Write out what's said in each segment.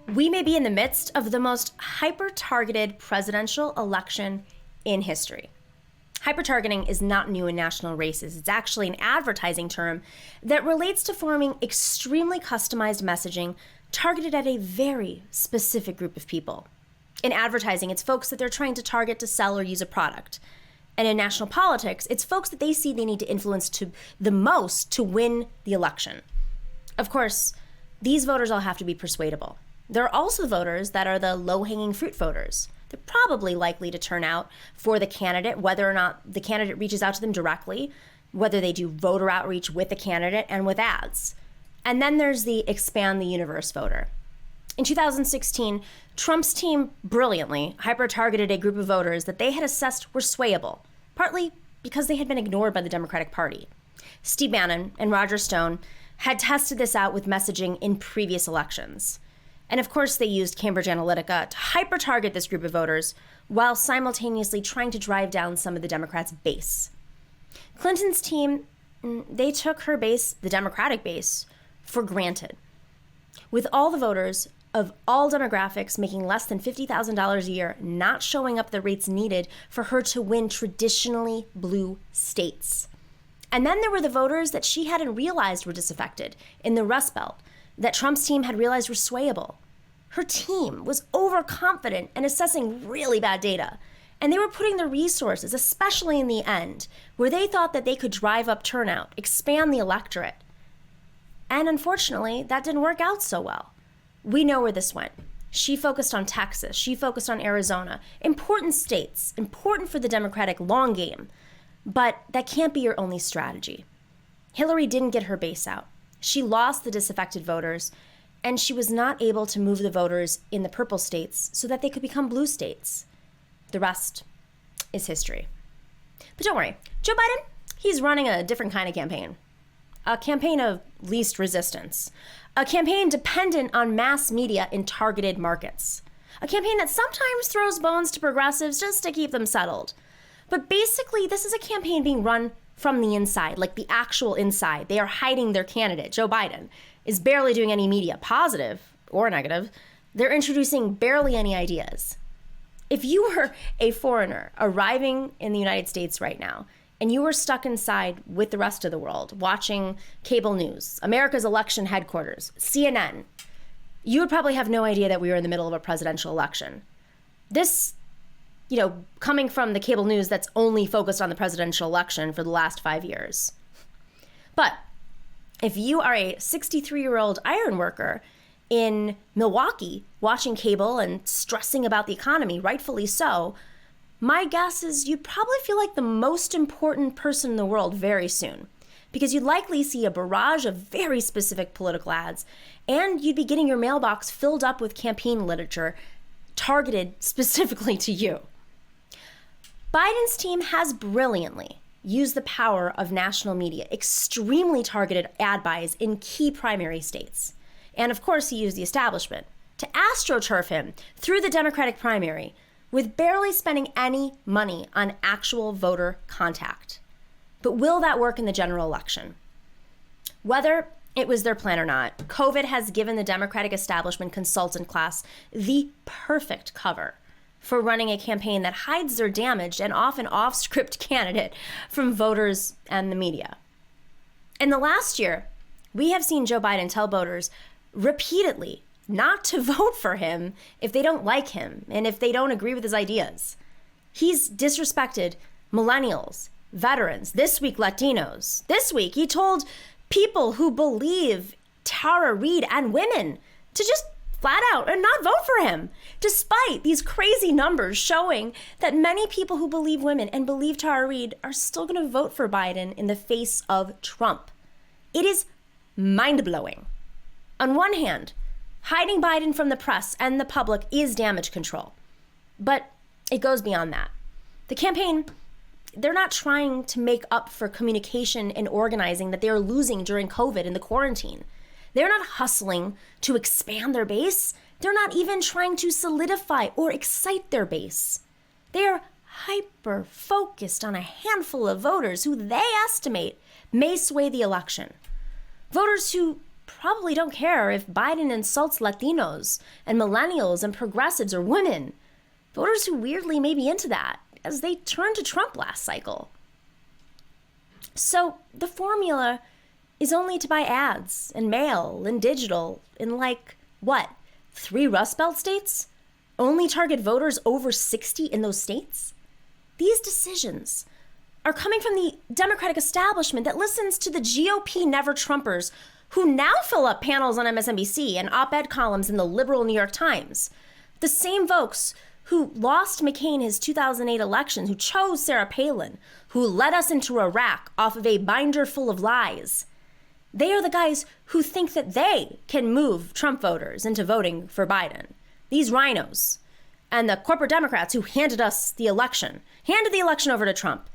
We may be in the midst of the most hyper-targeted presidential election in history. Hyper-targeting is not new in national races. It's actually an advertising term that relates to forming extremely customized messaging targeted at a very specific group of people. In advertising, it's folks that they're trying to target to sell or use a product. And in national politics, it's folks that they see they need to influence the most to win the election. Of course, these voters all have to be persuadable. There are also voters that are the low-hanging fruit voters. They're probably likely to turn out for the candidate, whether or not the candidate reaches out to them directly, whether they do voter outreach with the candidate and with ads. And then there's the expand the universe voter. In 2016, Trump's team brilliantly hyper-targeted a group of voters that they had assessed were swayable, partly because they had been ignored by the Democratic Party. Steve Bannon and Roger Stone had tested this out with messaging in previous elections. And of course, they used Cambridge Analytica to hyper-target this group of voters while simultaneously trying to drive down some of the Democrats' base. Clinton's team, they took her base, the Democratic base, for granted. With all the voters of all demographics making less than $50,000 a year not showing up the rates needed for her to win traditionally blue states. And then there were the voters that she hadn't realized were disaffected in the Rust Belt, that Trump's team had realized were swayable. Her team was overconfident and assessing really bad data. And they were putting their resources, especially in the end, where they thought that they could drive up turnout, expand the electorate. And unfortunately, that didn't work out so well. We know where this went. She focused on Texas. She focused on Arizona. Important states, important for the Democratic long game. But that can't be your only strategy. Hillary didn't get her base out. She lost the disaffected voters, and she was not able to move the voters in the purple states so that they could become blue states. The rest is history. But don't worry, Joe Biden, he's running a different kind of campaign. A campaign of least resistance. A campaign dependent on mass media in targeted markets. A campaign that sometimes throws bones to progressives just to keep them settled. But basically, this is a campaign being run from the inside, like the actual inside. They are hiding their candidate. Joe Biden is barely doing any media, positive or negative. They're introducing barely any ideas. If you were a foreigner arriving in the United States right now, and you were stuck inside with the rest of the world, watching cable news, America's election headquarters, CNN, you would probably have no idea that we were in the middle of a presidential election. This, coming from the cable news that's only focused on the presidential election for the last 5 years. But if you are a 63-year-old iron worker in Milwaukee watching cable and stressing about the economy, rightfully so, my guess is you'd probably feel like the most important person in the world very soon, because you'd likely see a barrage of very specific political ads, and you'd be getting your mailbox filled up with campaign literature targeted specifically to you. Biden's team has brilliantly used the power of national media, extremely targeted ad buys in key primary states. And of course, he used the establishment to astroturf him through the Democratic primary with barely spending any money on actual voter contact. But will that work in the general election? Whether it was their plan or not, COVID has given the Democratic establishment consultant class the perfect cover for running a campaign that hides their damaged and often off-script candidate from voters and the media. In the last year, we have seen Joe Biden tell voters repeatedly not to vote for him if they don't like him and if they don't agree with his ideas. He's disrespected millennials, veterans, this week Latinos. This week he told people who believe Tara Reade and women to just flat out and not vote for him, despite these crazy numbers showing that many people who believe women and believe Tara Reade are still going to vote for Biden in the face of Trump. It is mind-blowing. On one hand, hiding Biden from the press and the public is damage control, but it goes beyond that. The campaign, they're not trying to make up for communication and organizing that they are losing during COVID and the quarantine. They're not hustling to expand their base. They're not even trying to solidify or excite their base. They are hyper-focused on a handful of voters who they estimate may sway the election. Voters who probably don't care if Biden insults Latinos and millennials and progressives or women. Voters who weirdly may be into that, as they turned to Trump last cycle. So the formula is only to buy ads and mail and digital in like, what, 3 Rust Belt states? Only target voters over 60 in those states? These decisions are coming from the Democratic establishment that listens to the GOP never-Trumpers who now fill up panels on MSNBC and op-ed columns in the liberal New York Times. The same folks who lost McCain his 2008 election, who chose Sarah Palin, who led us into Iraq off of a binder full of lies. They are the guys who think that they can move Trump voters into voting for Biden. These rhinos and the corporate Democrats who handed the election over to Trump.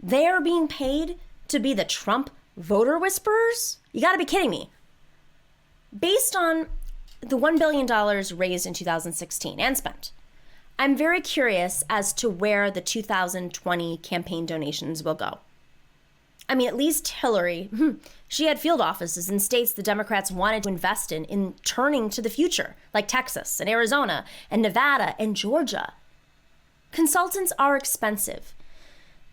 They're being paid to be the Trump voter whisperers? You gotta be kidding me. Based on the $1 billion raised in 2016 and spent, I'm very curious as to where the 2020 campaign donations will go. I mean, at least Hillary, she had field offices in states the Democrats wanted to invest in turning to the future, like Texas and Arizona and Nevada and Georgia. Consultants are expensive,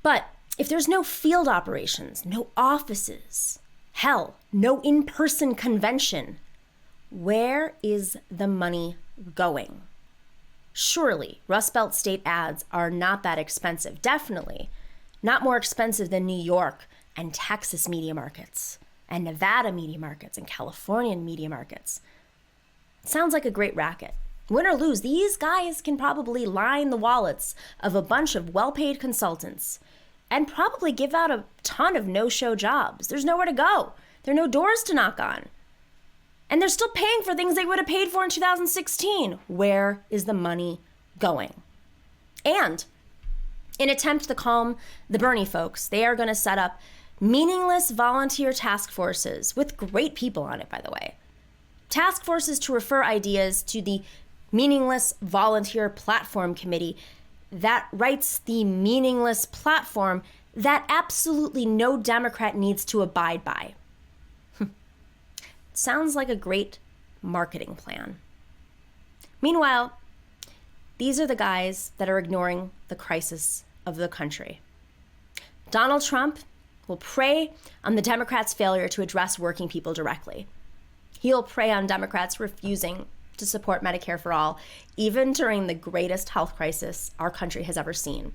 but if there's no field operations, no offices, hell, no in-person convention, where is the money going? Surely Rust Belt state ads are not that expensive. Definitely not more expensive than New York and Texas media markets and Nevada media markets and Californian media markets. Sounds like a great racket. Win or lose, these guys can probably line the wallets of a bunch of well-paid consultants and probably give out a ton of no-show jobs. There's nowhere to go. There are no doors to knock on. And they're still paying for things they would have paid for in 2016. Where is the money going? And in an attempt to calm the Bernie folks, they are going to set up meaningless volunteer task forces with great people on it, by the way. Task forces to refer ideas to the meaningless volunteer platform committee that writes the meaningless platform that absolutely no Democrat needs to abide by. Sounds like a great marketing plan. Meanwhile, these are the guys that are ignoring the crisis of the country. Donald Trump will prey on the Democrats' failure to address working people directly. He'll prey on Democrats refusing to support Medicare for all, even during the greatest health crisis our country has ever seen.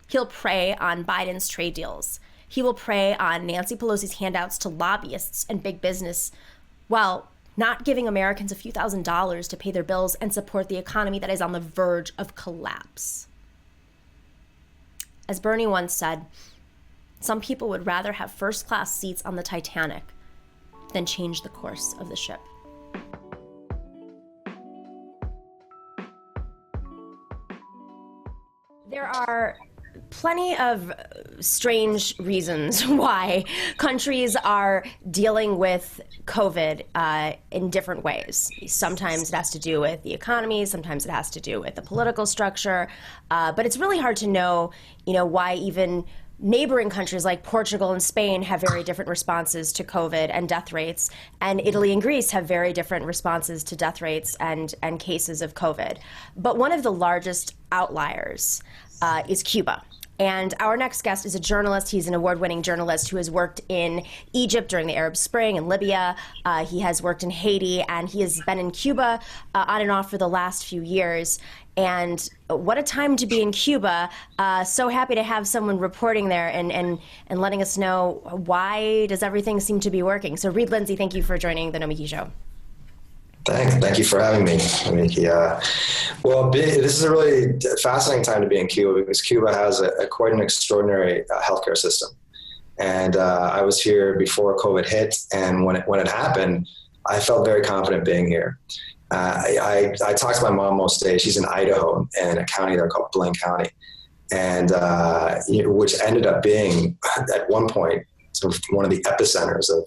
He'll prey on Biden's trade deals. He will prey on Nancy Pelosi's handouts to lobbyists and big business, while not giving Americans a few $1,000s to pay their bills and support the economy that is on the verge of collapse. As Bernie once said, some people would rather have first-class seats on the Titanic than change the course of the ship. There are plenty of strange reasons why countries are dealing with COVID in different ways. Sometimes it has to do with the economy, sometimes it has to do with the political structure, but it's really hard to know, why even neighboring countries like Portugal and Spain have very different responses to COVID and death rates, and Italy and Greece have very different responses to death rates and cases of COVID. But one of the largest outliers is Cuba. And our next guest is a journalist. He's an award-winning journalist who has worked in Egypt during the Arab Spring and Libya. He has worked in Haiti, and he has been in Cuba on and off for the last few years. And what a time to be in Cuba. So happy to have someone reporting there and letting us know why does everything seem to be working. So Reed Lindsay, thank you for joining the Nomiki Show. Thank you for having me, Nomiki. This is a really fascinating time to be in Cuba because Cuba has quite an extraordinary healthcare system. And I was here before COVID hit, and when it happened, I felt very confident being here. I talk to my mom most days. She's in Idaho, in a county there called Blaine County, and which ended up being at one point sort of one of the epicenters of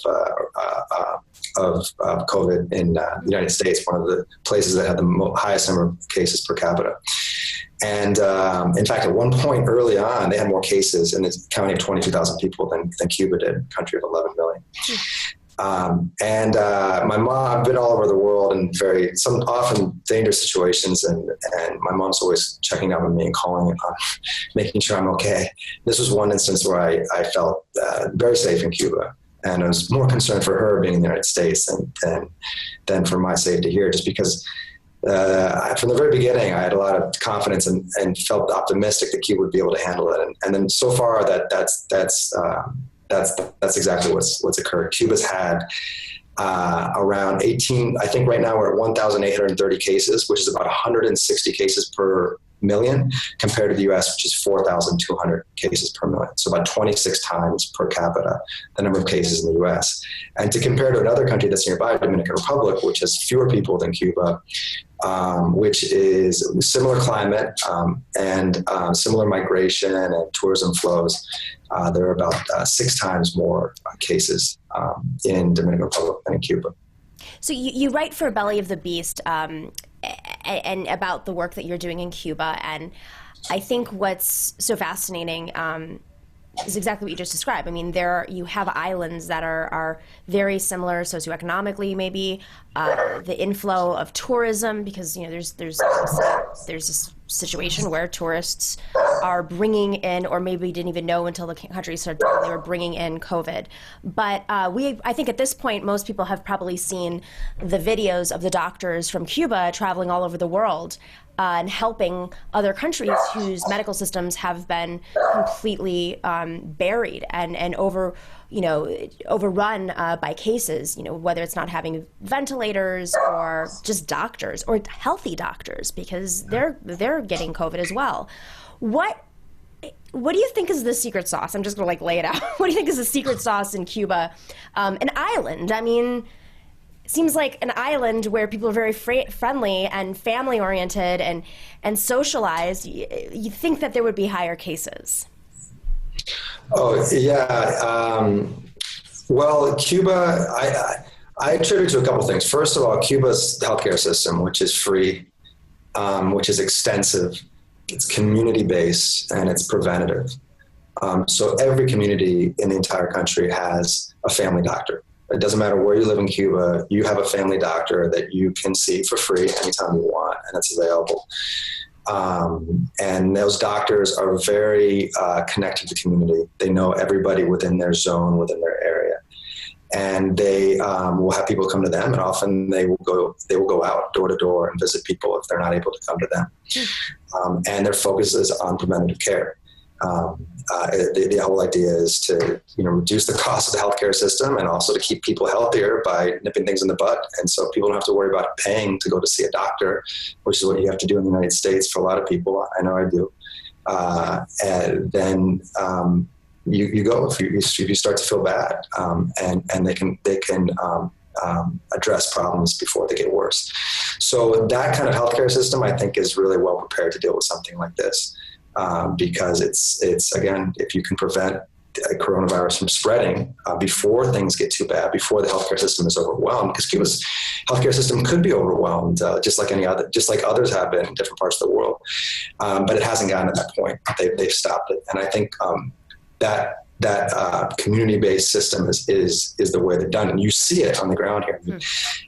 COVID in the United States, one of the places that had the highest number of cases per capita. And in fact, at one point early on, they had more cases in this county of 22,000 people than Cuba did, a country of 11 million. My mom, I've been all over the world in some often dangerous situations, and my mom's always checking up on me and calling and making sure I'm okay. This was one instance where I felt very safe in Cuba, and I was more concerned for her being in the United States than for my safety here, just because from the very beginning, I had a lot of confidence and felt optimistic that Cuba would be able to handle it. And then so far that's exactly what's occurred. Cuba's had around 18, I think right now we're at 1,830 cases, which is about 160 cases per million, compared to the US, which is 4,200 cases per million. So about 26 times per capita the number of cases in the US. And to compare to another country that's nearby, Dominican Republic, which has fewer people than Cuba, which is similar climate and similar migration and tourism flows. There are about 6 times more cases in Dominican Republic than in Cuba. So you write for Belly of the Beast and about the work that you're doing in Cuba, and I think what's so fascinating is exactly what you just described. I mean, you have islands that are very similar socioeconomically, maybe the inflow of tourism, because there's this situation where tourists are bringing in, or maybe didn't even know until the country started, they were bringing in COVID. But I think at this point, most people have probably seen the videos of the doctors from Cuba traveling all over the world and helping other countries whose medical systems have been completely buried and overrun by cases, whether it's not having ventilators or just doctors or healthy doctors, because they're getting COVID as well. What do you think is the secret sauce? I'm just going to lay it out. What do you think is the secret sauce in Cuba? An island. I mean, it seems like an island where people are very friendly and family oriented and socialized. You think that there would be higher cases. Oh, yeah. Well, Cuba, I attribute to a couple things. First of all, Cuba's healthcare system, which is free, which is extensive, it's community-based, and it's preventative. So every community in the entire country has a family doctor. It doesn't matter where you live in Cuba, you have a family doctor that you can see for free anytime you want, and it's available. And those doctors are very connected to the community. They know everybody within their zone, within their area. And they will have people come to them, and often they will go out door to door and visit people if they're not able to come to them. And their focus is on preventative care. The whole idea is to reduce the cost of the healthcare system, and also to keep people healthier by nipping things in the bud. And so people don't have to worry about paying to go to see a doctor, which is what you have to do in the United States for a lot of people. I know I do. And then you go if you start to feel bad, and they can address problems before they get worse. So that kind of healthcare system, I think, is really well prepared to deal with something like this. Because it's again, if you can prevent coronavirus from spreading before things get too bad, before the healthcare system is overwhelmed, because Cuba's healthcare system could be overwhelmed, just like others have been in different parts of the world, but it hasn't gotten to that point. They've stopped it, and I think that community-based system is the way they're done, and you see it on the ground here.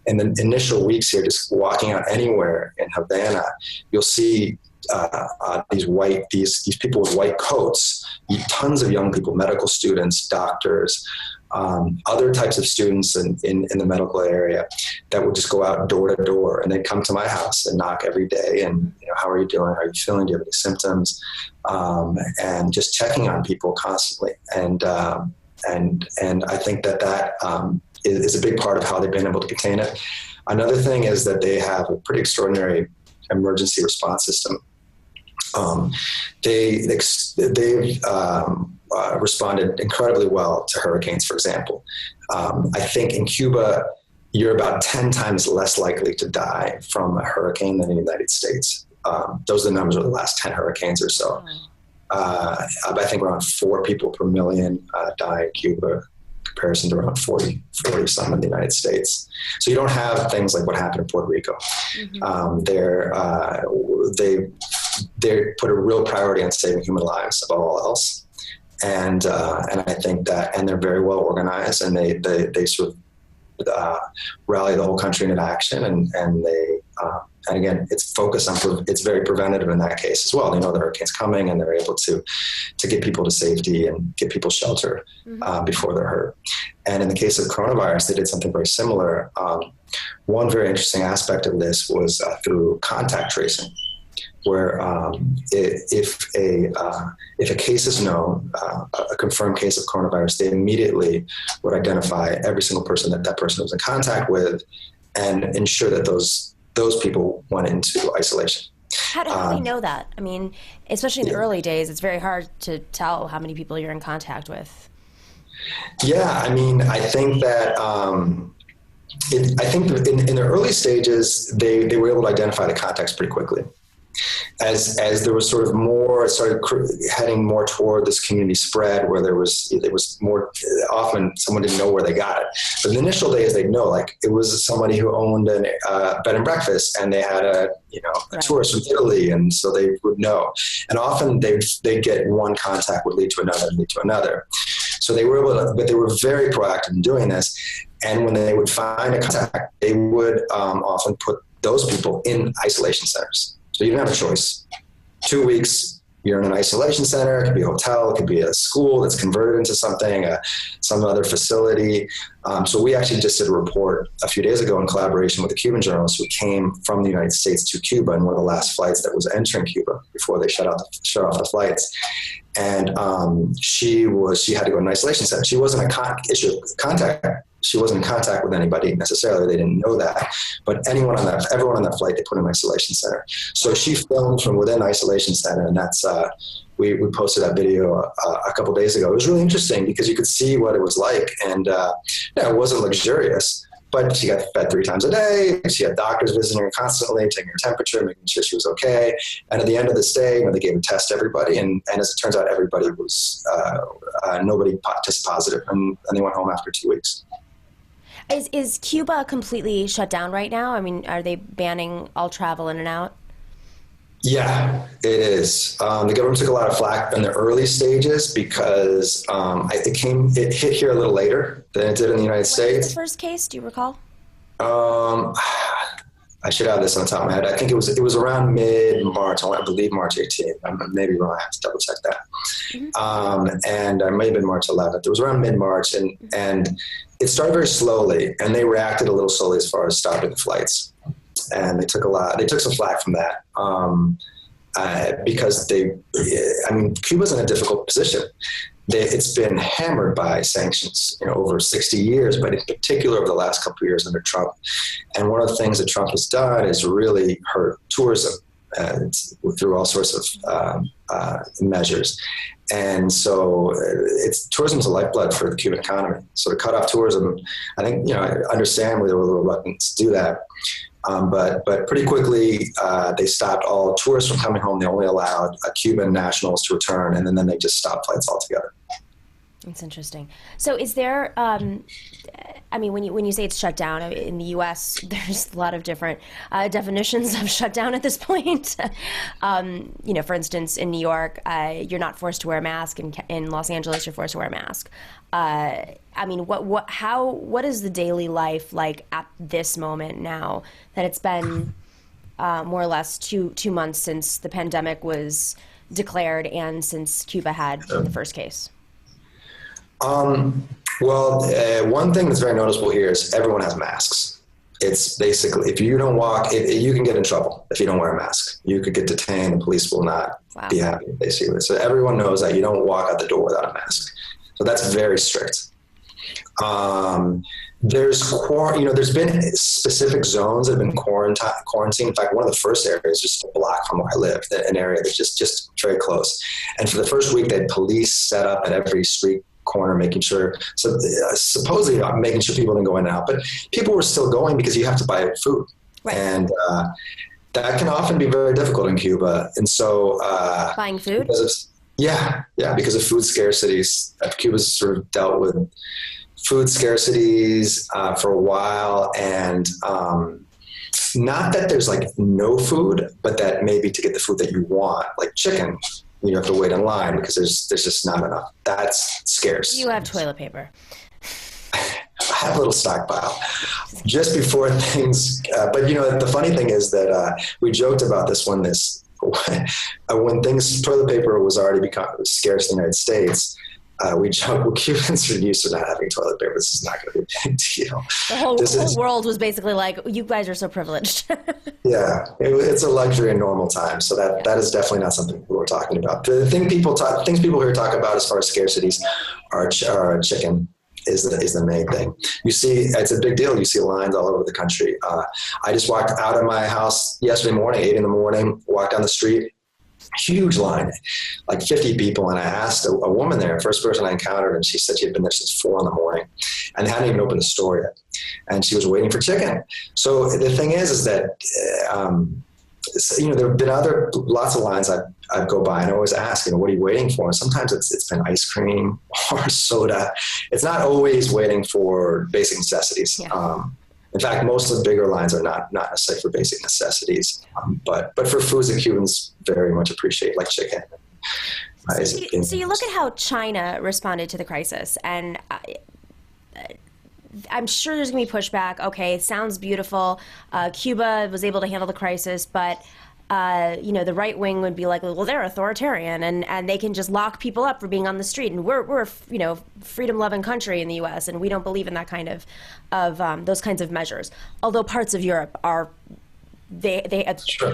In the initial weeks here, just walking out anywhere in Havana, you'll see these people with white coats, tons of young people, medical students, doctors, other types of students in the medical area that would just go out door to door, and they'd come to my house and knock every day. And how are you doing? How are you feeling? Do you have any symptoms? And just checking on people constantly. And I think that is a big part of how they've been able to contain it. Another thing is that they have a pretty extraordinary emergency response system. They've responded incredibly well to hurricanes, for example. I think in Cuba, you're about 10 times less likely to die from a hurricane than in the United States. Those are the numbers of the last 10 hurricanes or so. I think around 4 people per million die in Cuba, in comparison to around 40 some in the United States. So you don't have things like what happened in Puerto Rico. They put a real priority on saving human lives above all else. And I think that, and they're very well organized, and they sort of rally the whole country into action, and they and again, it's focused on it's very preventative in that case as well. They know the hurricane's coming, and they're able to get people to safety and get people shelter before they're hurt. And in the case of coronavirus, they did something very similar. One very interesting aspect of this was through contact tracing, where if a case is known, a confirmed case of coronavirus, they immediately would identify every single person that person was in contact with, and ensure that those people went into isolation. How do they know that? I mean, especially in the early days, it's very hard to tell how many people you're in contact with. Yeah, I mean, I think that I think in the early stages, they were able to identify the contacts pretty quickly. As there was sort of more, it started heading more toward this community spread, where it was more often someone didn't know where they got it. But in the initial days, they'd know, like, it was somebody who owned a bed and breakfast, and they had a tourist from Italy, and so they would know. And often they'd get one contact would lead to another and lead to another. So they were able to, but they were very proactive in doing this. And when they would find a contact, they would often put those people in isolation centers. So you didn't have a choice. 2 weeks, you're in an isolation center. It could be a hotel. It could be a school that's converted into something, some other facility. So we actually just did a report a few days ago in collaboration with a Cuban journalist who came from the United States to Cuba in one of the last flights that was entering Cuba before they shut off the flights. And she had to go to an isolation center. She wasn't contact. She wasn't in contact with anybody necessarily. They didn't know that. But everyone on that flight, they put in an isolation center. So she filmed from within the isolation center, and that's we posted that video a couple days ago. It was really interesting because you could see what it was like, and it wasn't luxurious. But she got fed 3 times a day. She had doctors visiting her constantly, taking her temperature, making sure she was okay. And at the end of the stay, they gave a test to everybody. And as it turns out, everybody was, nobody tested positive. And they went home after 2 weeks. Is Cuba completely shut down right now? I mean, are they banning all travel in and out? Yeah, it is. The government took a lot of flack in the early stages because it hit here a little later than it did in the United States. When was the first case? Do you recall? I should have this on the top of my head. I think it was around mid-March. I believe March 18th. I may be wrong. I have to double check that. Mm-hmm. And it may have been March 11th. It was around mid-March, and it started very slowly, and they reacted a little slowly as far as stopping the flights. And they took some flack from that because Cuba's in a difficult position. It's been hammered by sanctions, over 60 years, but in particular over the last couple of years under Trump. And one of the things that Trump has done is really hurt tourism through all sorts of measures. And so tourism is a lifeblood for the Cuban economy. So to cut off tourism, I think, understandably they were a little reluctant to do that. But pretty quickly, they stopped all tourists from coming home. They only allowed Cuban nationals to return, and then they just stopped flights altogether. That's interesting. So is there, when you say it's shut down, in the U.S., there's a lot of different definitions of shutdown at this point. For instance, in New York, you're not forced to wear a mask. In Los Angeles, you're forced to wear a mask. What is the daily life like at this moment now that it's been more or less two months since the pandemic was declared and since Cuba had the first case? One thing that's very noticeable here is everyone has masks. It's basically, if you don't walk, you can get in trouble if you don't wear a mask. You could get detained. The police will not be happy, basically. So everyone knows that you don't walk out the door without a mask. So that's very strict. There's been specific zones that have been quarantined. In fact, one of the first areas just a block from where I live, an area that's just very close. And for the first week, they had police set up at every street corner, making sure, supposedly making sure people didn't go in and out, but people were still going because you have to buy food. Right. And that can often be very difficult in Cuba. And so buying food? Because of food scarcities. Cuba's sort of dealt with food scarcities for a while, and not that there's like no food, but that maybe to get the food that you want, like chicken, you have to wait in line because there's just not enough. That's scarce. You have toilet paper. I have a little stockpile just before things, but the funny thing is that we joked about this when toilet paper was already become scarce in the United States. We joke, well, Cubans are used to not having toilet paper. This is not going to be a big deal. The whole world was basically like, you guys are so privileged. Yeah, it's a luxury in normal times. So that is definitely not something we're talking about. The things people here talk about as far as scarcities are chicken is the main thing. You see, it's a big deal. You see lines all over the country. I just walked out of my house yesterday morning, 8 a.m, walked down the street. Huge line, like 50 people. And I asked a woman there, first person I encountered, and she said she had been there since 4 a.m. and they hadn't even opened the store yet. And she was waiting for chicken. So the thing is that, there have been lots of lines I'd go by and I always ask, what are you waiting for? And sometimes it's been ice cream or soda. It's not always waiting for basic necessities. Yeah. In fact, most of the bigger lines are not necessarily for basic necessities, but for foods that Cubans very much appreciate, like chicken. So you look at how China responded to the crisis, and I'm sure there's going to be pushback. Okay, sounds beautiful. Cuba was able to handle the crisis, but the right wing would be like, well, they're authoritarian and they can just lock people up for being on the street. And we're freedom-loving country in the U.S. and we don't believe in that kind of those kinds of measures. Although parts of Europe are,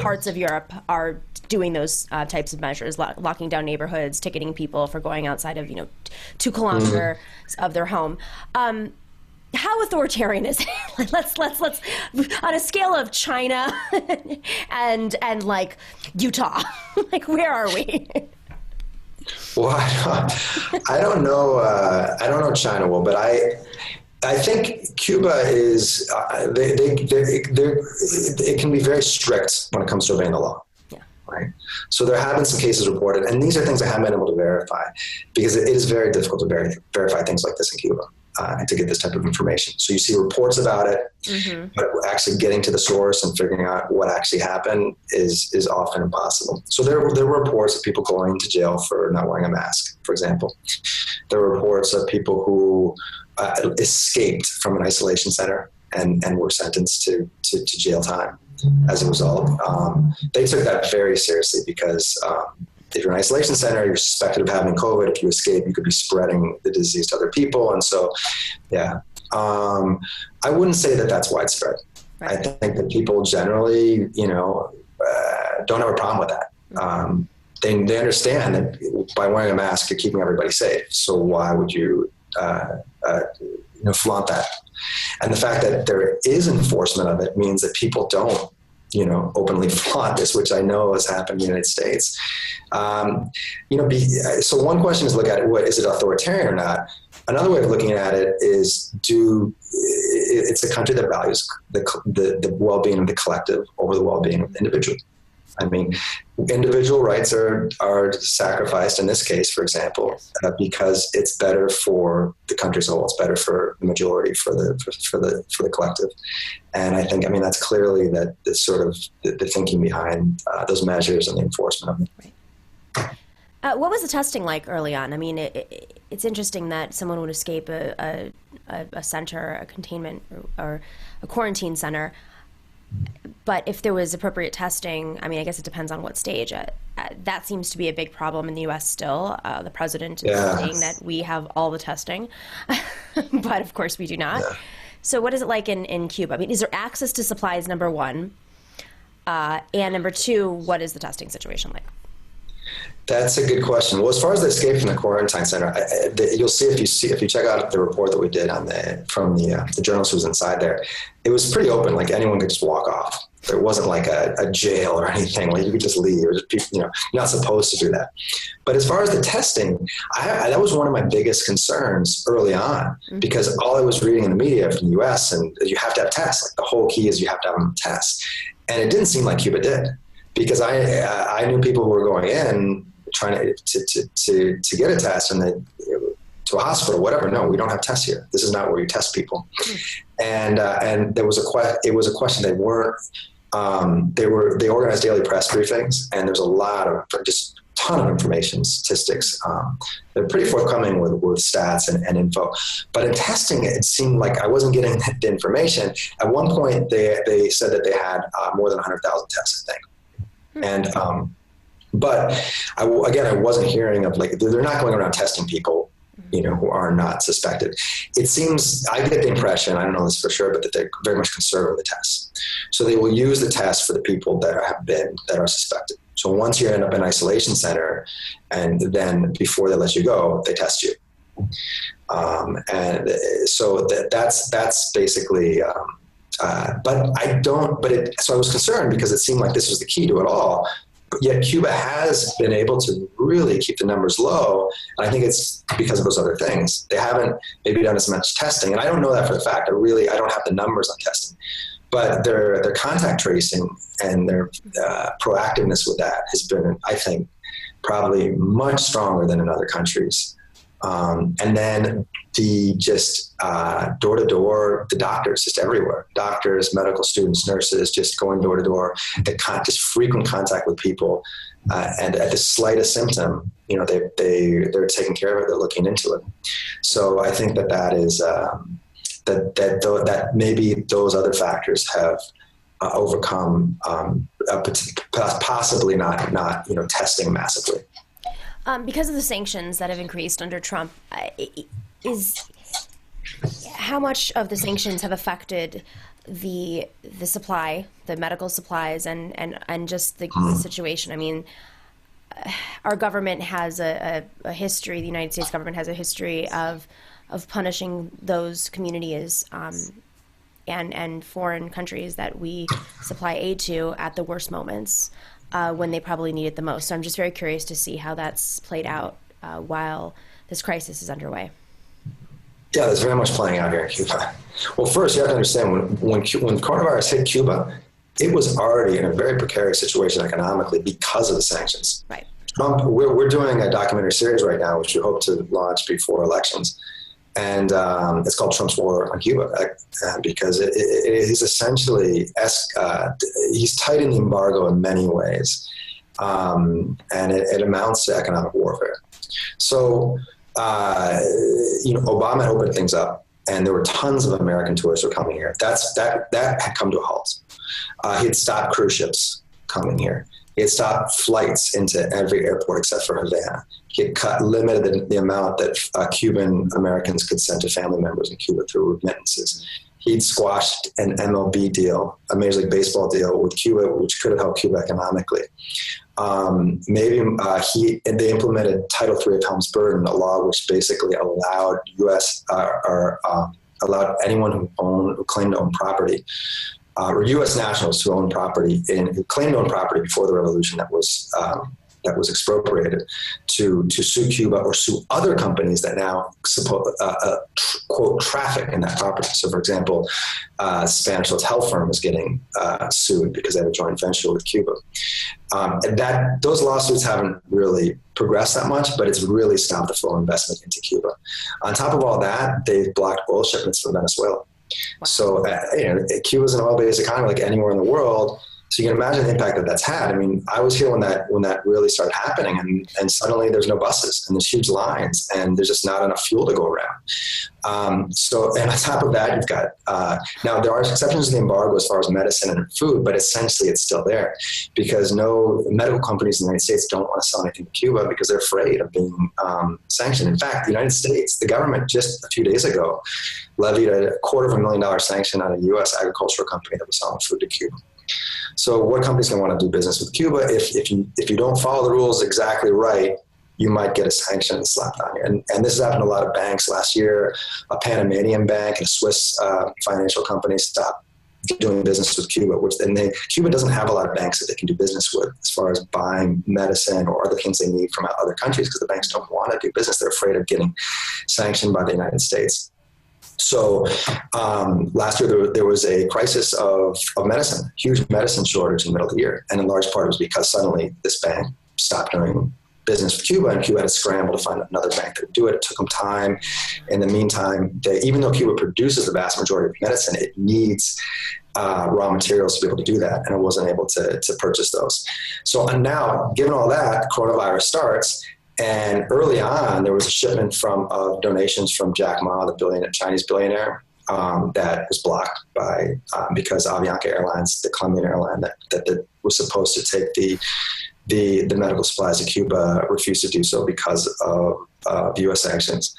parts of Europe are doing those types of measures, locking down neighborhoods, ticketing people for going outside of 2 kilometers of their home. How authoritarian is it? Let's on a scale of China and like Utah, like where are we? Well, I don't know. I don't know China well, but I think Cuba is it can be very strict when it comes to obeying the law. Yeah. Right. So there have been some cases reported, and these are things I haven't been able to verify because it is very difficult to verify things like this in Cuba. To get this type of information. So you see reports about it, but actually getting to the source and figuring out what actually happened is often impossible. So there were reports of people going to jail for not wearing a mask, for example. There were reports of people who escaped from an isolation center and were sentenced to jail time as a result. They took that very seriously because if you're in an isolation center, you're suspected of having COVID. If you escape, you could be spreading the disease to other people. And so, yeah, I wouldn't say that that's widespread. Right. I think that people generally, don't have a problem with that. They understand that by wearing a mask, you're keeping everybody safe. So why would you, flaunt that? And the fact that there is enforcement of it means that people don't, openly flaunt this, which I know has happened in the United States. So one question is look at it, is it authoritarian or not? Another way of looking at it is it's a country that values the well-being of the collective over the well-being of the individual. I mean, individual rights are sacrificed in this case, for example, because it's better for the country as a whole. It's better for the majority, for the collective. And I think, that's clearly the sort of the thinking behind those measures and the enforcement of them. Right. What was the testing like early on? It's interesting that someone would escape a center, a containment or a quarantine center. But if there was appropriate testing, I guess it depends on what stage. That seems to be a big problem in the U.S. still. The president is saying that we have all the testing, but of course we do not. Yeah. So what is it like in Cuba? Is there access to supplies, number one? And number two, what is the testing situation like? That's a good question. Well, as far as the escape from the quarantine center, you'll see if you check out the report that we did from the journalist who was inside there, it was pretty open. Like anyone could just walk off. There wasn't like a jail or anything. Like you could just leave. Or just, you're not supposed to do that. But as far as the testing, that was one of my biggest concerns early on because all I was reading in the media from the U.S. and you have to have tests. Like the whole key is you have to have tests, and it didn't seem like Cuba did because I knew people who were going in trying to get a test and to a hospital, whatever. No, we don't have tests here. This is not where you test people. And there was it was a question. They weren't. They organized daily press briefings, and there's a lot of just ton of information, statistics. They're pretty forthcoming with stats and info. But in testing, it seemed like I wasn't getting the information. At one point, they said that they had more than 100,000 tests, I think. And but I wasn't hearing of, like, they're not going around testing people, who are not suspected. It seems, I get the impression, I don't know this for sure, but that they're very much conservative with the tests. So they will use the test for the people that are suspected. So once you end up in isolation center, and then before they let you go, they test you. And so that's basically, so I was concerned because it seemed like this was the key to it all. Yet Cuba has been able to really keep the numbers low. And I think it's because of those other things. They haven't maybe done as much testing. And I don't know that for the fact. I don't have the numbers on testing. But their contact tracing and their proactiveness with that has been, I think, probably much stronger than in other countries. And then the door-to-door, the doctors just everywhere, doctors, medical students, nurses, just going door to door, just frequent contact with people. And at the slightest symptom, they're taking care of it. They're looking into it. So I think that is, that maybe those other factors have overcome, possibly not testing massively. Because of the sanctions that have increased under Trump, how much of the sanctions have affected the supply, the medical supplies, and just the situation? I mean, our government has a history. The United States government has a history of punishing those communities and foreign countries that we supply aid to at the worst moments. When they probably need it the most. So I'm just very curious to see how that's played out while this crisis is underway. Yeah, that's very much playing out here in Cuba. Well, first, you have to understand, when coronavirus hit Cuba, it was already in a very precarious situation economically because of the sanctions. Right. Trump, we're doing a documentary series right now, which we hope to launch before elections. And it's called Trump's War on Cuba, because he's essentially, he's tightened the embargo in many ways. And it amounts to economic warfare. So, Obama opened things up, and there were tons of American tourists who were coming here. That had come to a halt. He had stopped cruise ships coming here. He had stopped flights into every airport except for Havana. He had limited the amount that Cuban Americans could send to family members in Cuba through remittances. He'd squashed an MLB deal, a Major League Baseball deal with Cuba, which could have helped Cuba economically. They implemented Title III of Helms-Burton, a law which basically allowed allowed anyone who claimed to own property, or U.S. nationals who own property who claimed to own property before the revolution that was expropriated, to sue Cuba or sue other companies that now quote traffic in that property. So, for example, Spanish hotel firm is getting sued because they have a joint venture with Cuba. And those lawsuits haven't really progressed that much, but it's really stopped the flow of investment into Cuba. On top of all that, they've blocked oil shipments from Venezuela. Wow. So, Cuba's an oil-based economy like anywhere in the world. So you can imagine the impact that that's had. I mean, I was here when that really started happening, and suddenly there's no buses and there's huge lines and there's just not enough fuel to go around. And on top of that, you've got, now there are exceptions to the embargo as far as medicine and food, but essentially it's still there because no medical companies in the United States don't want to sell anything to Cuba because they're afraid of being sanctioned. In fact, the United States, the government just a few days ago levied a $250,000 sanction on a U.S. agricultural company that was selling food to Cuba. So what companies can want to do business with Cuba? If you don't follow the rules exactly right, you might get a sanction slapped on you. And this has happened to a lot of banks. Last year, a Panamanian bank and a Swiss financial company stopped doing business with Cuba, Cuba doesn't have a lot of banks that they can do business with as far as buying medicine or other things they need from other countries because the banks don't want to do business. They're afraid of getting sanctioned by the United States. So last year there was a crisis of medicine, huge medicine shortage in the middle of the year. And in large part it was because suddenly this bank stopped doing business with Cuba, and Cuba had to scramble to find another bank that would do it. It took them time. In the meantime, even though Cuba produces the vast majority of medicine, it needs raw materials to be able to do that, and it wasn't able to purchase those. So and now, given all that, coronavirus starts, and early on there was a shipment of donations from Jack Ma, the Chinese billionaire, that was blocked by because Avianca Airlines, the Colombian airline that was supposed to take the medical supplies to Cuba, refused to do so because of U.S. sanctions.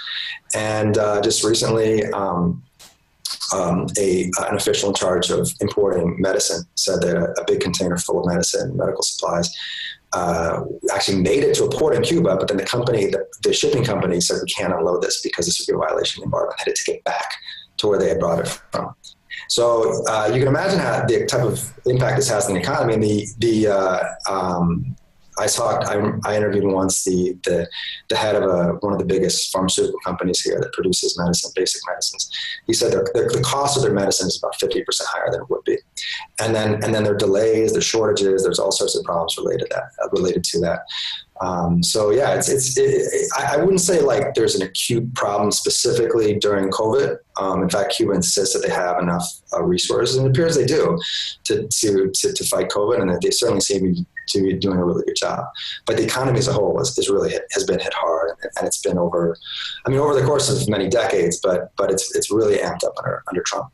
And just recently, an official in charge of importing medicine said that a big container full of medicine, medical supplies, actually made it to a port in Cuba, but then the shipping company said, we can't unload this because this would be a violation of the embargo, and had to take it back to where they had brought it from. So you can imagine how the type of impact this has on the economy. And I interviewed once the head of one of the biggest pharmaceutical companies here that produces medicine, basic medicines. He said the cost of their medicine is about 50% higher than it would be, and then there are delays, there's shortages, there's all sorts of problems related to that. So yeah, I wouldn't say like there's an acute problem specifically during COVID. In fact, Cuba insists that they have enough resources, and it appears they do to fight COVID, and that they certainly seem to be doing a really good job. But the economy as a whole has been hit hard, and it's been over the course of many decades, but it's really amped up under Trump.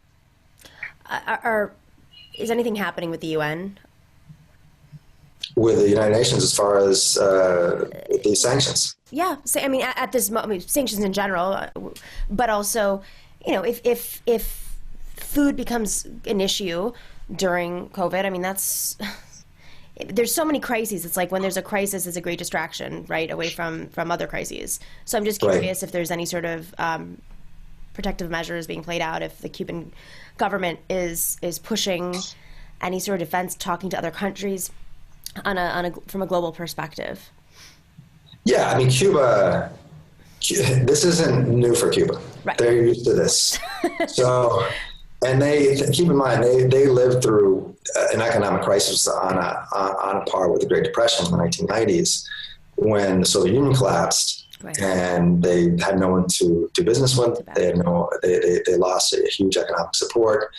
Is anything happening with the UN? With the United Nations as far as the sanctions? Yeah, so, I mean, at this moment, sanctions in general, but also, if food becomes an issue during COVID, I mean, there's so many crises. It's like when there's a crisis, it's a great distraction, right, away from other crises. So I'm just curious if there's any sort of protective measures being played out, if the Cuban government is pushing any sort of defense, talking to other countries from a global perspective. Yeah, I mean, Cuba, this isn't new for Cuba. Right. They're used to this. So, and keep in mind, they lived through an economic crisis on a par with the Great Depression in the 1990s, when the Soviet Union collapsed. Right. And they had no one to do business with. They lost a huge economic support,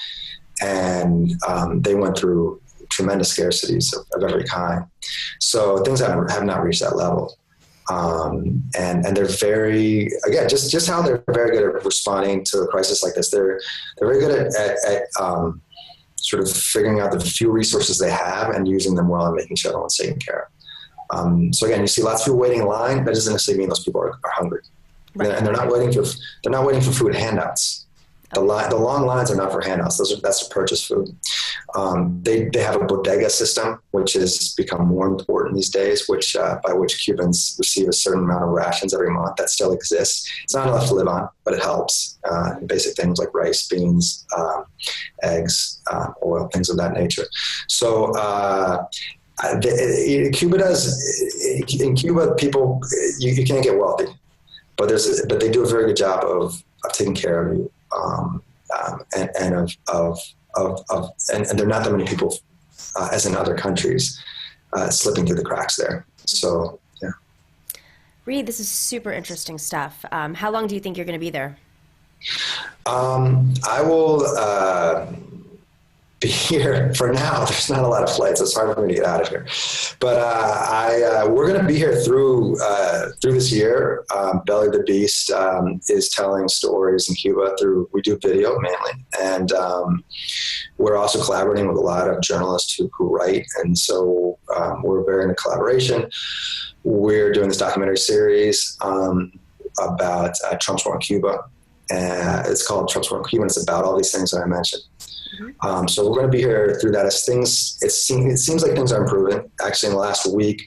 and they went through tremendous scarcities of every kind. So things have not reached that level. And they're very, again, just how they're very good at responding to a crisis like this. They're very good at sort of figuring out the few resources they have and using them well and making sure everyone's taken care of. So again, you see lots of people waiting in line. That doesn't necessarily mean those people are hungry. Right. And they're not waiting for food handouts. The long lines are not for handouts. That's to purchase food. They have a bodega system, which has become more important these days, by which Cubans receive a certain amount of rations every month. That still exists. It's not enough to live on, but it helps. Basic things like rice, beans, eggs, oil, things of that nature. So Cuba in Cuba, people, you can't get wealthy, but they do a very good job of taking care of you. And there are not that many people, as in other countries, slipping through the cracks there. So, yeah. Reed, this is super interesting stuff. How long do you think you're going to be there? I will be here for now. There's not a lot of flights. So it's hard for me to get out of here. But we're going to be here through this year. Belly the Beast is telling stories in Cuba we do video mainly. And we're also collaborating with a lot of journalists who write. And so we're very into collaboration. We're doing this documentary series about Trump's war on Cuba. It's called Trump's war on Cuba, and it's about all these things that I mentioned. Mm-hmm. So we're going to be here through that. It seems like things are improving. Actually, in the last week,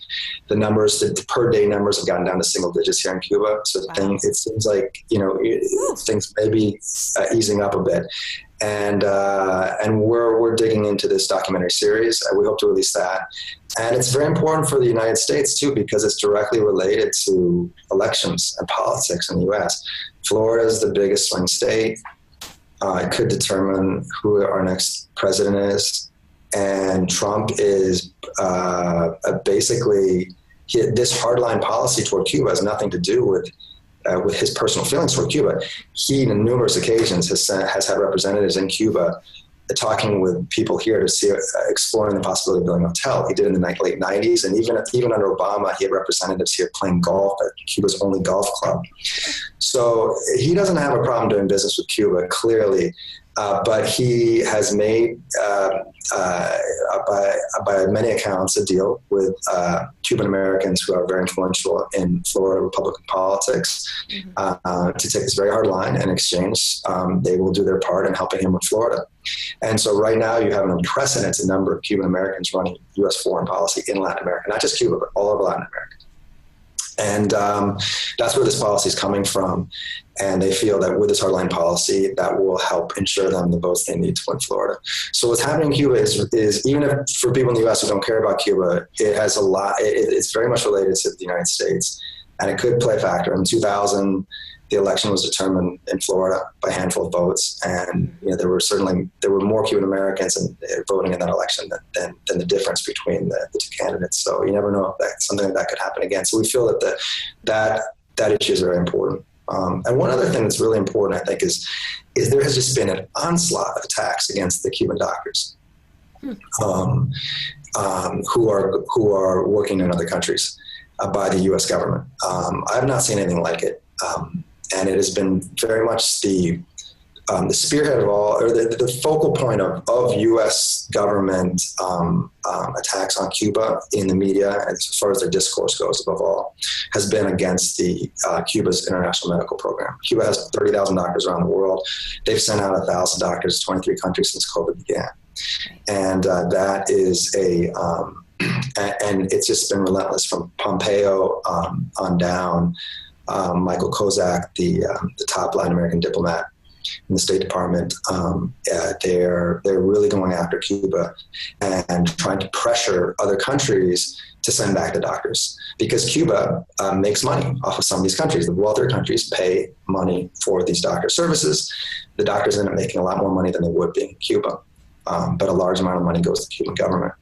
the per day numbers have gotten down to single digits here in Cuba. So wow. It seems like things may be easing up a bit. And we're digging into this documentary series. We hope to release that. And it's very important for the United States too, because it's directly related to elections and politics in the U.S. Florida is the biggest swing state. It could determine who our next president is. And Trump is basically, this hardline policy toward Cuba has nothing to do with his personal feelings toward Cuba. He, on numerous occasions, has had representatives in Cuba talking with people here to see, exploring the possibility of building a hotel. He did it in the late 90s. And even under Obama, he had representatives here playing golf at Cuba's only golf club. So he doesn't have a problem doing business with Cuba, clearly. But he has made, by many accounts, a deal with Cuban Americans who are very influential in Florida Republican politics to take this very hard line. In exchange, they will do their part in helping him with Florida. And so right now you have an unprecedented number of Cuban Americans running U.S. foreign policy in Latin America, not just Cuba, but all over Latin America. And that's where this policy is coming from. And they feel that with this hardline policy, that will help ensure them the votes they need to win Florida. So what's happening in Cuba is even if for people in the U.S. who don't care about Cuba, it has a lot. It's very much related to the United States, and it could play a factor. In 2000, the election was determined in Florida by a handful of votes, and there were more Cuban Americans voting in that election than the difference between the two candidates. So you never know if something like that could happen again. So we feel that issue is very important. And one other thing that's really important, I think, is there has just been an onslaught of attacks against the Cuban doctors who are working in other countries by the U.S. government. I've not seen anything like it. And it has been very much the spearhead of all, or the focal point of U.S. government attacks on Cuba in the media, as far as their discourse goes, above all, has been against Cuba's international medical program. Cuba has 30,000 doctors around the world. They've sent out 1,000 doctors to 23 countries since COVID began. And that is and it's just been relentless from Pompeo on down. Michael Kozak, the top Latin American diplomat in the State Department, they're really going after Cuba and trying to pressure other countries to send back the doctors, because Cuba makes money off of some of these countries. The wealthier countries pay money for these doctor services. The doctors end up making a lot more money than they would being in Cuba. But a large amount of money goes to the Cuban government.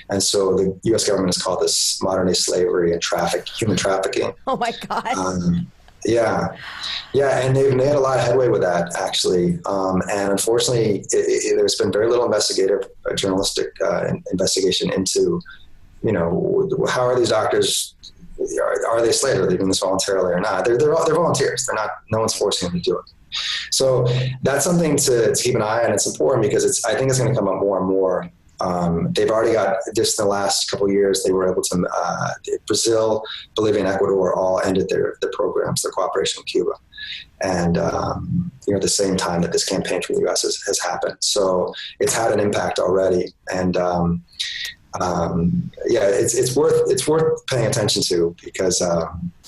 And so the U.S. government has called this modern-day slavery and human trafficking. Oh, my God. Yeah, and they've made a lot of headway with that, actually. And unfortunately, there's been very little journalistic investigation into, how are these doctors, are they slaves? Are they doing this voluntarily or not? They're volunteers. No one's forcing them to do it. So that's something to keep an eye on. It's important because I think it's going to come up more and more. They've already got, just in the last couple of years, they were able to, Brazil, Bolivia, and Ecuador all ended their programs, their cooperation with Cuba. And, at the same time that this campaign from the U.S. has happened. So it's had an impact already. And, it's worth paying attention to, because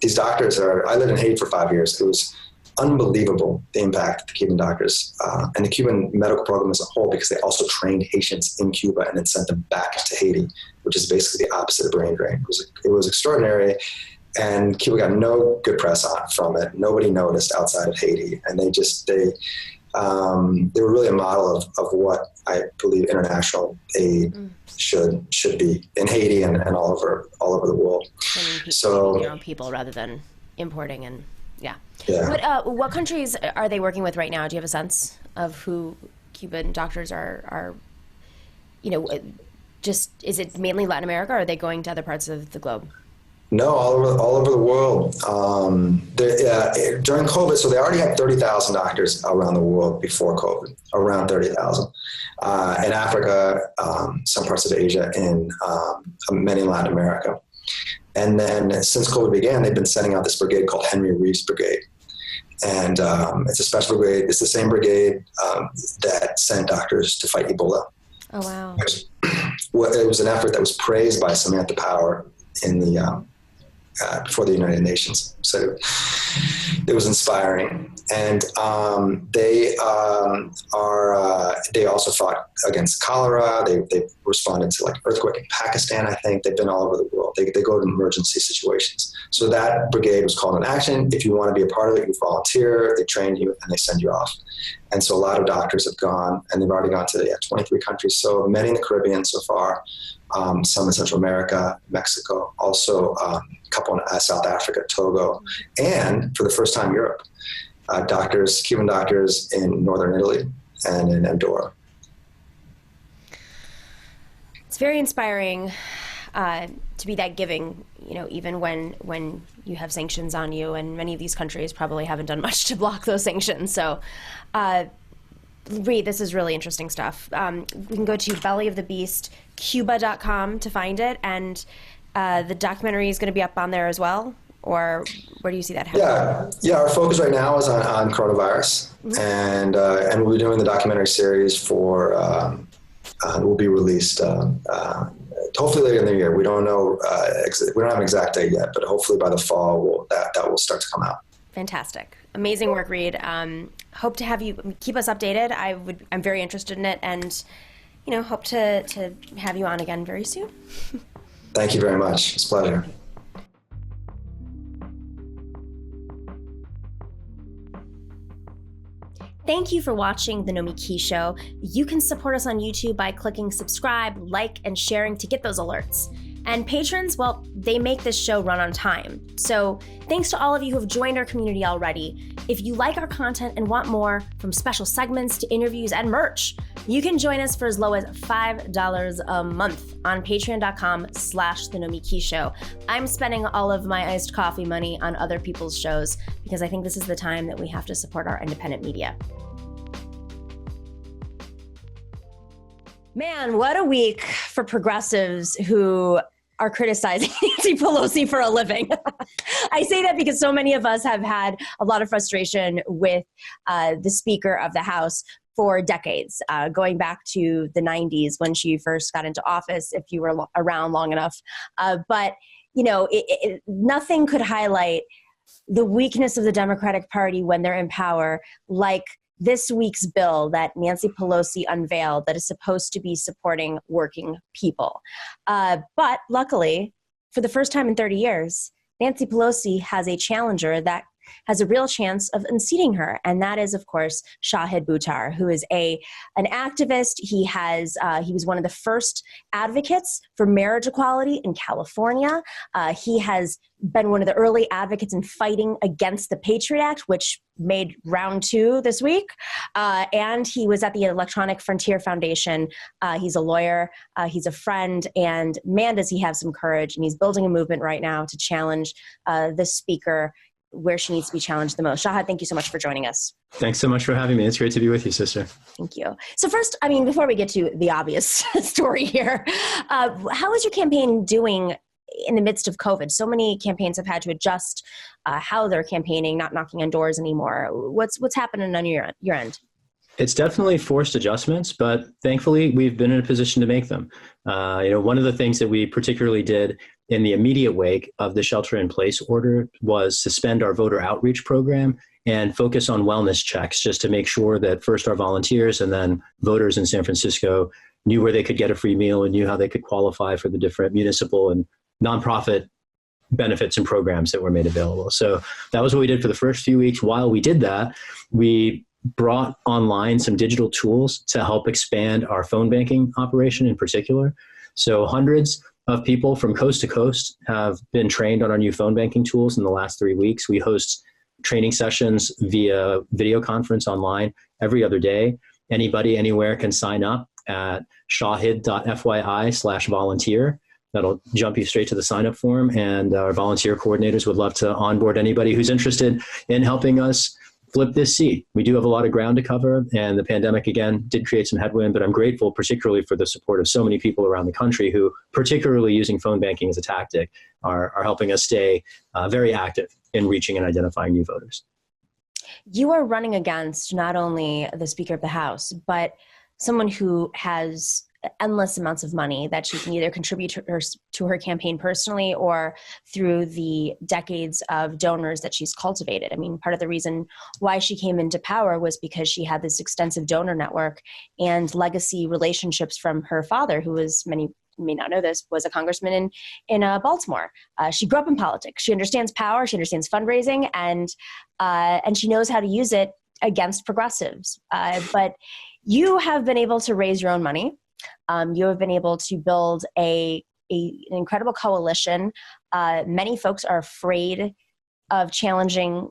these doctors I lived in Haiti for 5 years. It was unbelievable, the impact of the Cuban doctors and the Cuban medical program as a whole, because they also trained Haitians in Cuba and then sent them back to Haiti, which is basically the opposite of brain drain. It was extraordinary, and Cuba got no good press from it. Nobody noticed outside of Haiti, and they were really a model of what I believe international aid should be in Haiti and all over the world. So your own people rather than importing and. Yeah. What countries are they working with right now? Do you have a sense of who Cuban doctors are is it mainly Latin America, or are they going to other parts of the globe? No, all over the world. During COVID, so they already had 30,000 doctors around the world before COVID, around 30,000. In Africa, some parts of Asia, and many in Latin America. And then since COVID began, they've been sending out this brigade called Henry Reeves Brigade. And it's a special brigade. It's the same brigade that sent doctors to fight Ebola. Oh, wow. It was an effort that was praised by Samantha Power in the before the United Nations. So it was inspiring. And they also fought against cholera. They responded to like earthquake in Pakistan, I think. They've been all over the world. They go to emergency situations. So that brigade was called in action. If you want to be a part of it, you volunteer, they train you, and they send you off. And so a lot of doctors have gone, and they've already gone to 23 countries. So many in the Caribbean so far, some in Central America, Mexico, also a couple in South Africa, Togo, and for the first time, Europe. Cuban doctors in northern Italy and in Andorra. It's very inspiring to be that giving, even when you have sanctions on you, and many of these countries probably haven't done much to block those sanctions. So, Reed, this is really interesting stuff. We can go to bellyofthebeastcuba.com to find it, and the documentary is going to be up on there as well. Or where do you see that happening? Yeah. Our focus right now is on coronavirus, and we'll be doing the documentary series for. Will be released hopefully later in the year. We don't know. We don't have an exact date yet, but hopefully by the fall that will start to come out. Fantastic, amazing work, Reed. Hope to have you keep us updated. I'm very interested in it, and hope to have you on again very soon. Thank you very much. It's a pleasure. Thank you for watching The Nomiki Show. You can support us on YouTube by clicking subscribe, like, and sharing to get those alerts. And patrons, well, they make this show run on time. So thanks to all of you who have joined our community already. If you like our content and want more, from special segments to interviews and merch, you can join us for as low as $5 a month on patreon.com/The Nomiki Show. I'm spending all of my iced coffee money on other people's shows because I think this is the time that we have to support our independent media. Man, what a week for progressives who are criticizing Nancy Pelosi for a living. I say that because so many of us have had a lot of frustration with the Speaker of the House for decades, going back to the 90s when she first got into office, if you were around long enough. But, nothing could highlight the weakness of the Democratic Party when they're in power like this week's bill that Nancy Pelosi unveiled that is supposed to be supporting working people. But luckily, for the first time in 30 years, Nancy Pelosi has a challenger that has a real chance of unseating her, and that is, of course, Shahid Buttar, who is an activist. He was one of the first advocates for marriage equality in California. He has been one of the early advocates in fighting against the Patriot Act, which made round 2 this week. And he was at the Electronic Frontier Foundation. He's a lawyer. He's a friend. And man, does he have some courage. And he's building a movement right now to challenge the Speaker where she needs to be challenged the most. Shahid, thank you so much for joining us. Thanks so much for having me. It's great to be with you, sister. Thank you. So first, before we get to the obvious story here, how is your campaign doing in the midst of COVID? So many campaigns have had to adjust how they're campaigning, not knocking on doors anymore. What's happening on your end? It's definitely forced adjustments, but thankfully we've been in a position to make them. One of the things that we particularly did in the immediate wake of the shelter-in-place order was suspend our voter outreach program and focus on wellness checks, just to make sure that first our volunteers and then voters in San Francisco knew where they could get a free meal and knew how they could qualify for the different municipal and nonprofit benefits and programs that were made available. So that was what we did for the first few weeks. While we did that, we brought online some digital tools to help expand our phone banking operation in particular. So hundreds of people from coast to coast have been trained on our new phone banking tools in the last 3 weeks. We host training sessions via video conference online every other day. Anybody anywhere can sign up at shahid.fyi/volunteer. That'll jump you straight to the sign up form. And our volunteer coordinators would love to onboard anybody who's interested in helping us flip this seat. We do have a lot of ground to cover, and the pandemic, again, did create some headwind, but I'm grateful particularly for the support of so many people around the country who, particularly using phone banking as a tactic, are helping us stay very active in reaching and identifying new voters. You are running against not only the Speaker of the House, but someone who has endless amounts of money that she can either contribute to her campaign personally or through the decades of donors that she's cultivated. Part of the reason why she came into power was because she had this extensive donor network and legacy relationships from her father, who was, many may not know this, was a congressman in Baltimore. She grew up in politics. She understands power. She understands fundraising, and she knows how to use it against progressives. But you have been able to raise your own money. You have been able to build an incredible coalition. Many folks are afraid of challenging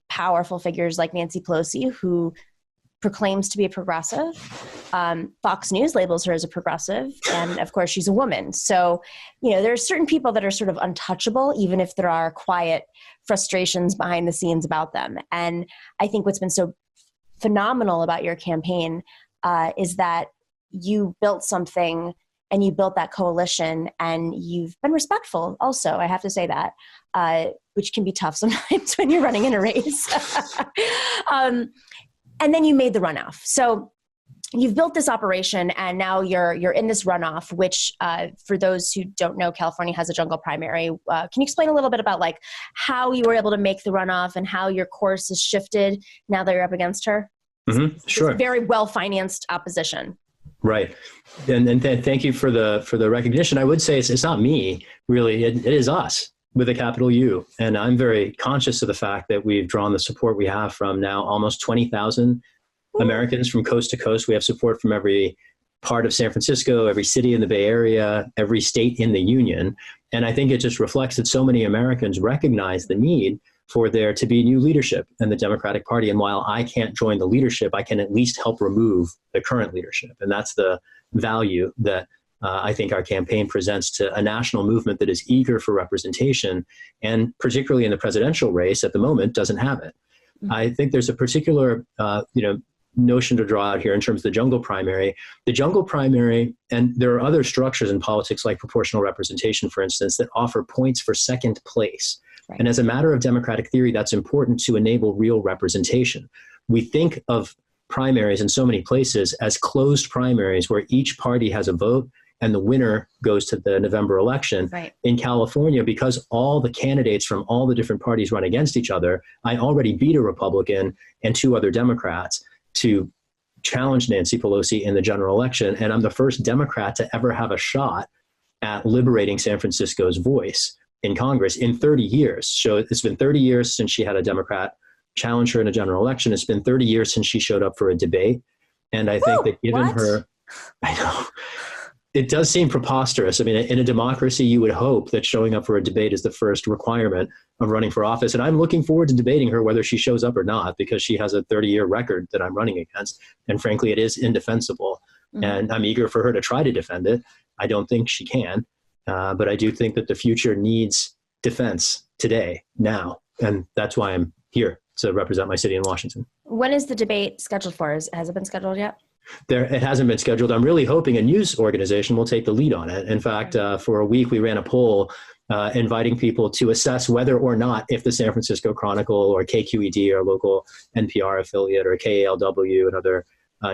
powerful figures like Nancy Pelosi, who proclaims to be a progressive. Fox News labels her as a progressive. And of course, she's a woman. So, there are certain people that are sort of untouchable, even if there are quiet frustrations behind the scenes about them. And I think what's been so phenomenal about your campaign is that you built something and you built that coalition, and you've been respectful also, I have to say that, which can be tough sometimes when you're running in a race. And then you made the runoff. So you've built this operation, and now you're in this runoff, which for those who don't know, California has a jungle primary. Can you explain a little bit about like how you were able to make the runoff and how your course has shifted now that you're up against her? Mm-hmm. Sure. It's very well-financed opposition. Right. And thank you for the recognition. I would say it's not me, really. It is us with a capital U. And I'm very conscious of the fact that we've drawn the support we have from now almost 20,000 Americans from coast to coast. We have support from every part of San Francisco, every city in the Bay Area, every state in the union. And I think it just reflects that so many Americans recognize the need for there to be new leadership in the Democratic Party. And while I can't join the leadership, I can at least help remove the current leadership. And that's the value that I think our campaign presents to a national movement that is eager for representation, and particularly in the presidential race at the moment doesn't have it. Mm-hmm. I think there's a particular notion to draw out here in terms of the jungle primary. The jungle primary, and there are other structures in politics like proportional representation, for instance, that offer points for second place. Right. And as a matter of democratic theory, that's important to enable real representation. We think of primaries in so many places as closed primaries where each party has a vote and the winner goes to the November election. Right. In California, because all the candidates from all the different parties run against each other, I already beat a Republican and 2 other Democrats to challenge Nancy Pelosi in the general election. And I'm the first Democrat to ever have a shot at liberating San Francisco's voice in Congress in 30 years. So it's been 30 years since she had a Democrat challenge her in a general election. It's been 30 years since she showed up for a debate. And I think that given her, I know, it does seem preposterous. I mean, in a democracy, you would hope that showing up for a debate is the first requirement of running for office. And I'm looking forward to debating her whether she shows up or not, because she has a 30-year record that I'm running against. And frankly, it is indefensible. Mm-hmm. And I'm eager for her to try to defend it. I don't think she can. But I do think that the future needs defense today, now. And that's why I'm here to represent my city in Washington. When is the debate scheduled for? Has it been scheduled yet? It hasn't been scheduled. I'm really hoping a news organization will take the lead on it. In fact, for a week, we ran a poll inviting people to assess whether or not if the San Francisco Chronicle or KQED, our local NPR affiliate, or KALW, another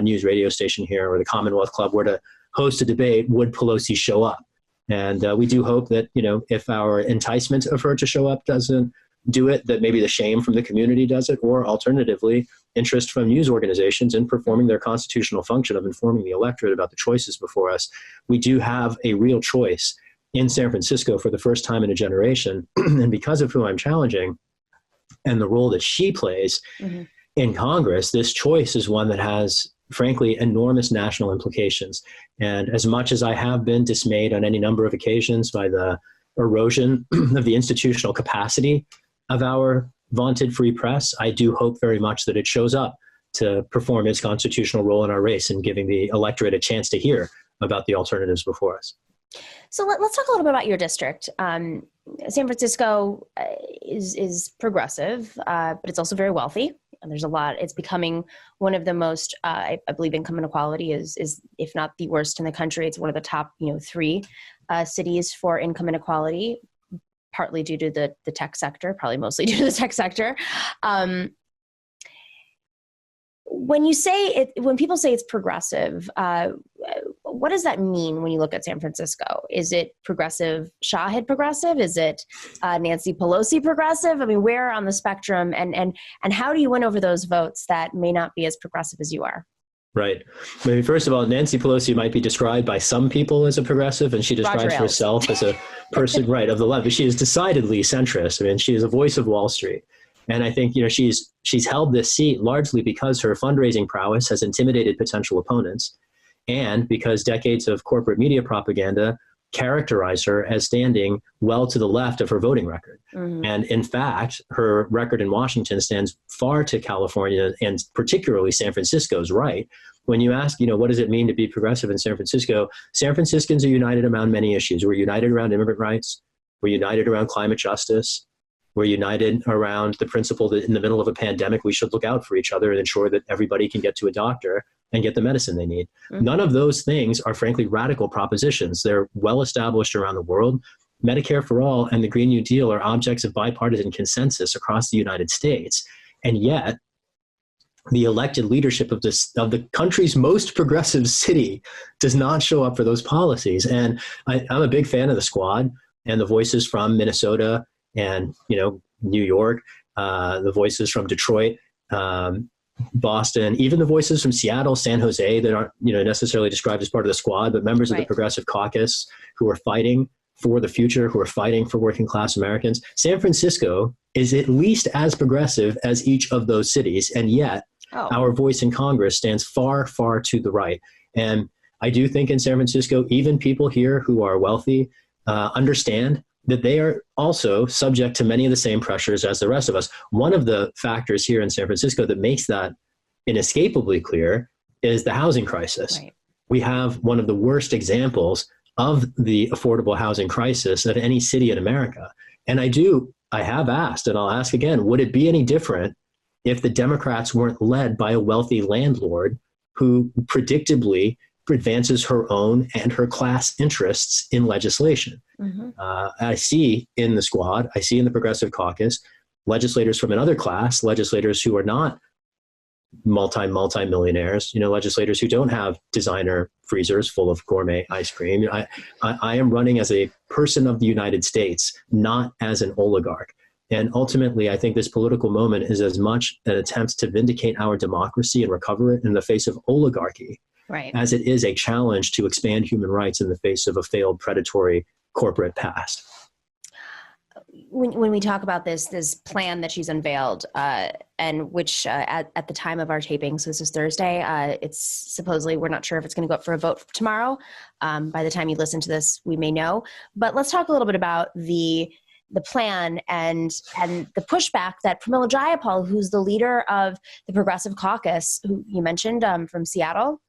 news radio station here, or the Commonwealth Club were to host a debate, would Pelosi show up? And we do hope that, if our enticement of her to show up doesn't do it, that maybe the shame from the community does it, or alternatively, interest from news organizations in performing their constitutional function of informing the electorate about the choices before us. We do have a real choice in San Francisco for the first time in a generation. And because of who I'm challenging and the role that she plays in Congress, this choice is one that has, frankly, enormous national implications. And as much as I have been dismayed on any number of occasions by the erosion of the institutional capacity of our vaunted free press, I do hope very much that it shows up to perform its constitutional role in our race and giving the electorate a chance to hear about the alternatives before us. So let's talk a little bit about your district. San Francisco is progressive, but it's also very wealthy. And there's a lot. It's becoming one of the most, I believe, income inequality is, if not the worst in the country. It's one of the top, 3 cities for income inequality, partly due to the tech sector, probably mostly due to the tech sector. When people say it's progressive, what does that mean when you look at San Francisco? Is it progressive Shahid progressive? Is it Nancy Pelosi progressive? I mean, where on the spectrum, and how do you win over those votes that may not be as progressive as you are? Right. I mean, first of all, Nancy Pelosi might be described by some people as a progressive, and she describes herself as a person, right, of the left. But she is decidedly centrist. I mean, she is a voice of Wall Street. And I think, she's held this seat largely because her fundraising prowess has intimidated potential opponents, and because decades of corporate media propaganda characterize her as standing well to the left of her voting record. Mm-hmm. And in fact, her record in Washington stands far to California and particularly San Francisco's right. When you ask, what does it mean to be progressive in San Francisco? San Franciscans are united around many issues. We're united around immigrant rights. We're united around climate justice. We're united around the principle that in the middle of a pandemic, we should look out for each other and ensure that everybody can get to a doctor and get the medicine they need. Mm-hmm. None of those things are frankly radical propositions. They're well established around the world. Medicare for all and the Green New Deal are objects of bipartisan consensus across the United States. And yet, the elected leadership of the country's most progressive city does not show up for those policies. And I'm a big fan of the Squad and the voices from Minnesota and New York, the voices from Detroit, Boston, even the voices from Seattle, San Jose that aren't necessarily described as part of the Squad, but members of the Progressive Caucus who are fighting for the future, who are fighting for working class Americans. San Francisco is at least as progressive as each of those cities, and yet our voice in Congress stands far, far to the right. And I do think in San Francisco, even people here who are wealthy understand that they are also subject to many of the same pressures as the rest of us. One of the factors here in San Francisco that makes that inescapably clear is the housing crisis. Right. We have one of the worst examples of the affordable housing crisis of any city in America. And I have asked, and I'll ask again, would it be any different if the Democrats weren't led by a wealthy landlord who predictably advances her own and her class interests in legislation? Mm-hmm. I see in the Squad, I see in the Progressive Caucus, legislators from another class, legislators who are not multi-millionaires, legislators who don't have designer freezers full of gourmet ice cream. I am running as a person of the United States, not as an oligarch. And ultimately, I think this political moment is as much an attempt to vindicate our democracy and recover it in the face of oligarchy, right, as it is a challenge to expand human rights in the face of a failed predatory corporate past. When we talk about this plan that she's unveiled, and which at the time of our taping, so this is Thursday, it's supposedly, we're not sure if it's going to go up for a vote tomorrow. By the time you listen to this, we may know. But let's talk a little bit about the plan and the pushback that Pramila Jayapal, who's the leader of the Progressive Caucus, who you mentioned from Seattle.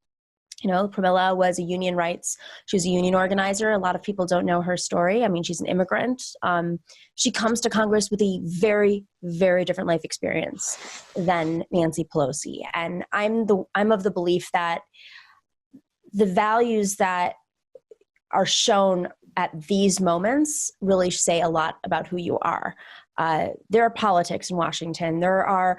Pramila was a union rights. She was a union organizer. A lot of people don't know her story. I mean, she's an immigrant. She comes to Congress with a very, very different life experience than Nancy Pelosi. And I'm of the belief that the values that are shown at these moments really say a lot about who you are. There are politics in Washington. There are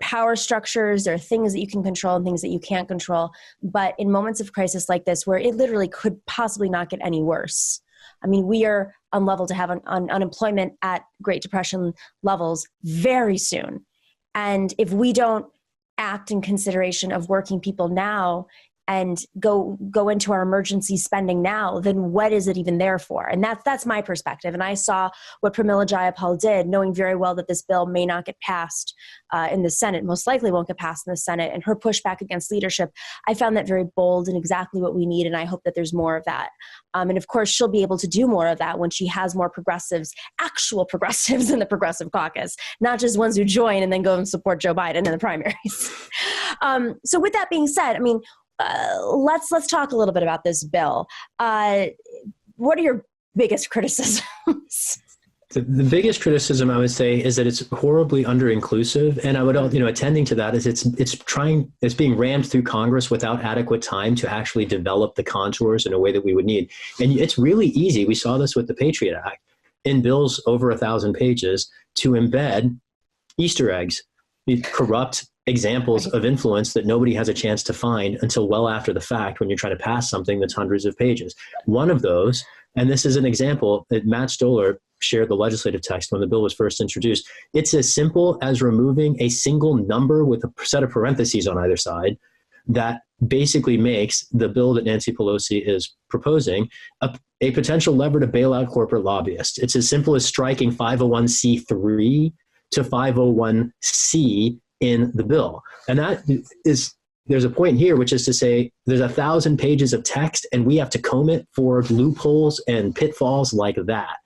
power structures, there are things that you can control and things that you can't control. But in moments of crisis like this, where it literally could possibly not get any worse. I mean, we are on level to have unemployment at Great Depression levels very soon. And if we don't act in consideration of working people now and go into our emergency spending now, then what is it even there for? And that's my perspective. And I saw what Pramila Jayapal did, knowing very well that this bill may not get passed in the Senate, most likely won't get passed in the Senate, and her pushback against leadership. I found that very bold and exactly what we need, and I hope that there's more of that. And of course, she'll be able to do more of that when she has more progressives, actual progressives in the Progressive Caucus, not just ones who join and then go and support Joe Biden in the primaries. So with that being said, I mean, let's talk a little bit about this bill. What are your biggest criticisms? The biggest criticism I would say is that it's horribly under-inclusive, and I would, attending to that is it's being rammed through Congress without adequate time to actually develop the contours in a way that we would need. And it's really easy. We saw this with the Patriot Act in bills over 1,000 pages to embed Easter eggs, corrupt examples of influence that nobody has a chance to find until well after the fact when you're trying to pass something that's hundreds of pages. One of those, and this is an example that Matt Stoller shared the legislative text when the bill was first introduced. It's as simple as removing a single number with a set of parentheses on either side that basically makes the bill that Nancy Pelosi is proposing a potential lever to bail out corporate lobbyists. It's as simple as striking 501c3 to 501c in the bill. And that is there's a point here, which is to say there's 1,000 pages of text and we have to comb it for loopholes and pitfalls like that.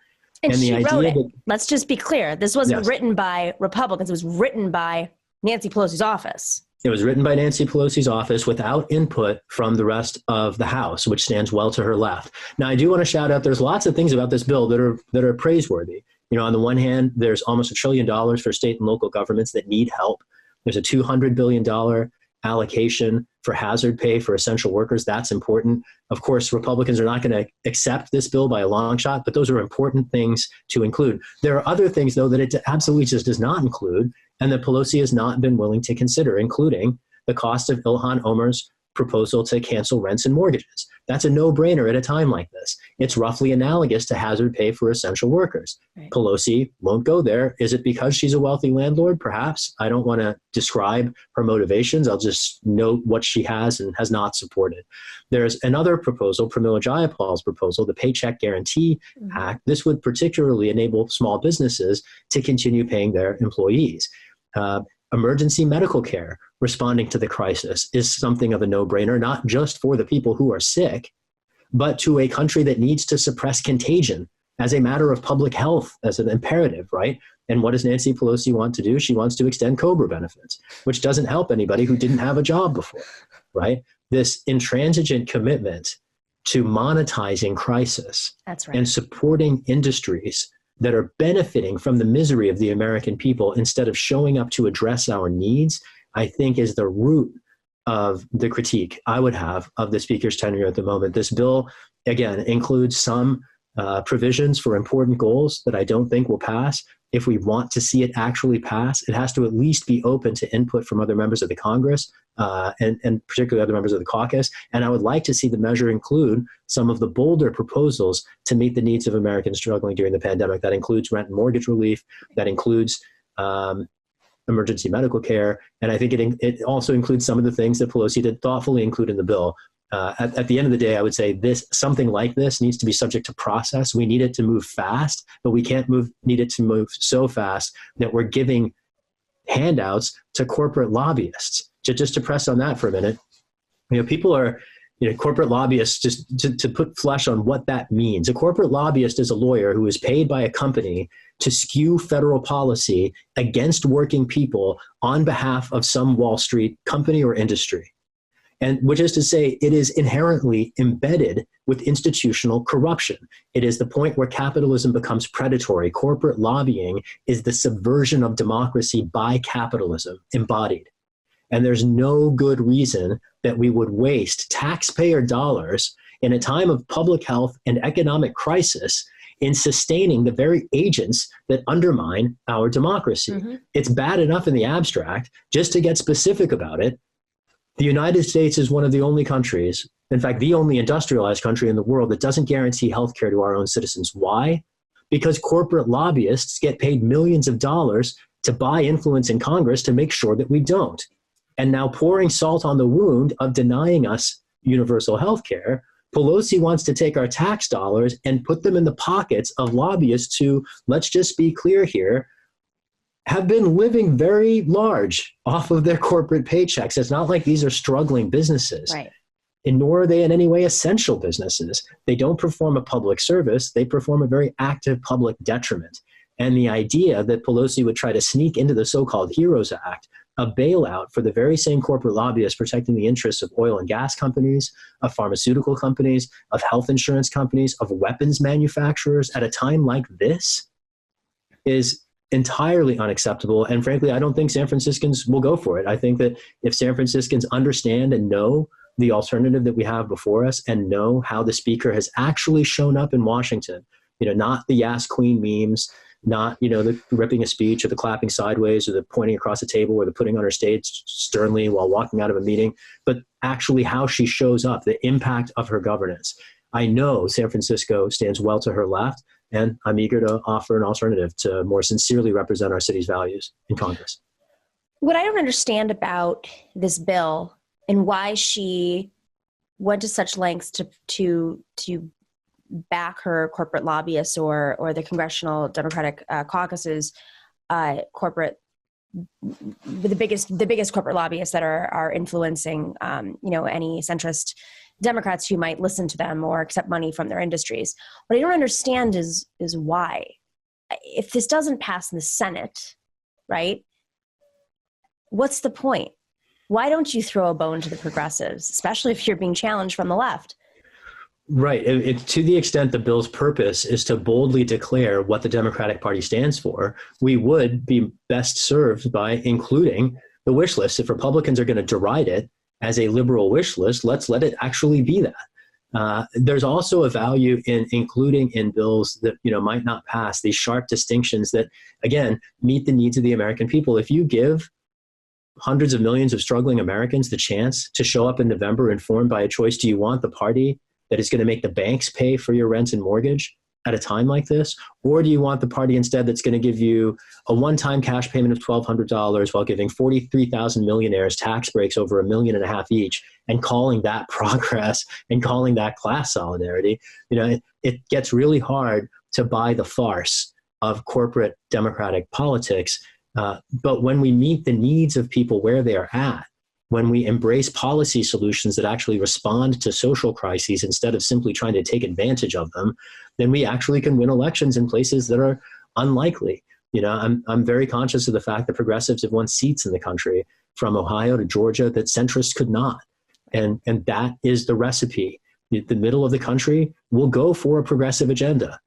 And she wrote it. Let's just be clear. This wasn't written by Republicans. It was written by Nancy Pelosi's office. It was written by Nancy Pelosi's office without input from the rest of the House, which stands well to her left. Now, I do want to shout out, there's lots of things about this bill that are praiseworthy. You know, on the one hand, there's almost $1 trillion for state and local governments that need help. There's a $200 billion allocation for hazard pay for essential workers. That's important. Of course, Republicans are not going to accept this bill by a long shot, but those are important things to include. There are other things, though, that it absolutely just does not include, and that Pelosi has not been willing to consider, including the cost of Ilhan Omar's proposal to cancel rents and mortgages. That's a no-brainer at a time like this. It's roughly analogous to hazard pay for essential workers. Right. Pelosi won't go there. Is it because she's a wealthy landlord? Perhaps. I don't want to describe her motivations. I'll just note what she has and has not supported. There's another proposal, Pramila Jayapal's proposal, the Paycheck Guarantee Act. This would particularly enable small businesses to continue paying their employees. Emergency medical care responding to the crisis is something of a no-brainer, not just for the people who are sick, but to a country that needs to suppress contagion as a matter of public health, as an imperative, right? And what does Nancy Pelosi want to do? She wants to extend COBRA benefits, which doesn't help anybody who didn't have a job before, right? This intransigent commitment to monetizing crisis and supporting industries that are benefiting from the misery of the American people instead of showing up to address our needs, I think is the root of the critique I would have of the speaker's tenure at the moment. This bill, again, includes some provisions for important goals that I don't think will pass. If we want to see it actually pass, it has to at least be open to input from other members of the Congress and particularly other members of the caucus. And I would like to see the measure include some of the bolder proposals to meet the needs of Americans struggling during the pandemic. That includes rent and mortgage relief. That includes emergency medical care. And I think it also includes some of the things that Pelosi did thoughtfully include in the bill. At the end of the day, I would say something like this needs to be subject to process. We need it to move fast, but we can't need it to move so fast that we're giving handouts to corporate lobbyists. Just to press on that for a minute, people are, corporate lobbyists, just to put flesh on what that means. A corporate lobbyist is a lawyer who is paid by a company to skew federal policy against working people on behalf of some Wall Street company or industry. And which is to say, it is inherently embedded with institutional corruption. It is the point where capitalism becomes predatory. Corporate lobbying is the subversion of democracy by capitalism embodied. And there's no good reason that we would waste taxpayer dollars in a time of public health and economic crisis in sustaining the very agents that undermine our democracy. Mm-hmm. It's bad enough in the abstract. Just to get specific about it, the United States is one of the only countries, in fact, the only industrialized country in the world that doesn't guarantee health care to our own citizens. Why? Because corporate lobbyists get paid millions of dollars to buy influence in Congress to make sure that we don't. And now, pouring salt on the wound of denying us universal health care, Pelosi wants to take our tax dollars and put them in the pockets of lobbyists who, let's just be clear here, have been living very large off of their corporate paychecks. It's not like these are struggling businesses, right? And nor are they in any way essential businesses. They don't perform a public service. They perform a very active public detriment. And the idea that Pelosi would try to sneak into the so-called HEROES Act, a bailout for the very same corporate lobbyists protecting the interests of oil and gas companies, of pharmaceutical companies, of health insurance companies, of weapons manufacturers at a time like this, is entirely unacceptable. And frankly, I don't think San Franciscans will go for it. I think that if San Franciscans understand and know the alternative that we have before us and know how the speaker has actually shown up in Washington, not the Yas Queen memes, not, the ripping a speech or the clapping sideways or the pointing across the table or the putting on her stage sternly while walking out of a meeting, but actually how she shows up, the impact of her governance. I know San Francisco stands well to her left, and I'm eager to offer an alternative to more sincerely represent our city's values in Congress. What I don't understand about this bill and why she went to such lengths to back her corporate lobbyists or the Congressional Democratic Caucus's corporate the biggest corporate lobbyists that are influencing, any centrist Democrats who might listen to them or accept money from their industries. What I don't understand is why, if this doesn't pass in the Senate, right? What's the point? Why don't you throw a bone to the progressives, especially if you're being challenged from the left? Right. To the extent the bill's purpose is to boldly declare what the Democratic Party stands for, we would be best served by including the wish list. If Republicans are going to deride it as a liberal wish list, let's let it actually be that. There's also a value in including in bills that might not pass these sharp distinctions that, again, meet the needs of the American people. If you give hundreds of millions of struggling Americans the chance to show up in November informed by a choice, do you want the party that is going to make the banks pay for your rent and mortgage at a time like this? Or do you want the party instead that's going to give you a one-time cash payment of $1,200 while giving 43,000 millionaires tax breaks over $1.5 million each and calling that progress and calling that class solidarity? It gets really hard to buy the farce of corporate democratic politics. But when we meet the needs of people where they are at, when we embrace policy solutions that actually respond to social crises instead of simply trying to take advantage of them, then we actually can win elections in places that are unlikely. I'm very conscious of the fact that progressives have won seats in the country from Ohio to Georgia that centrists could not. And that is the recipe. The middle of the country will go for a progressive agenda.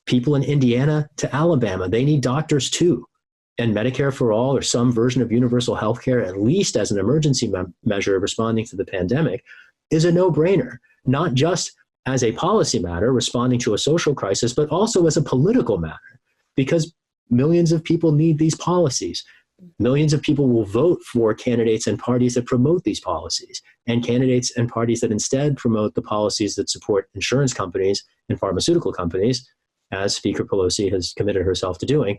People in Indiana to Alabama, they need doctors too. And Medicare for all or some version of universal health care, at least as an emergency measure responding to the pandemic, is a no-brainer, not just as a policy matter responding to a social crisis, but also as a political matter, because millions of people need these policies. Millions of people will vote for candidates and parties that promote these policies, and candidates and parties that instead promote the policies that support insurance companies and pharmaceutical companies, as Speaker Pelosi has committed herself to doing.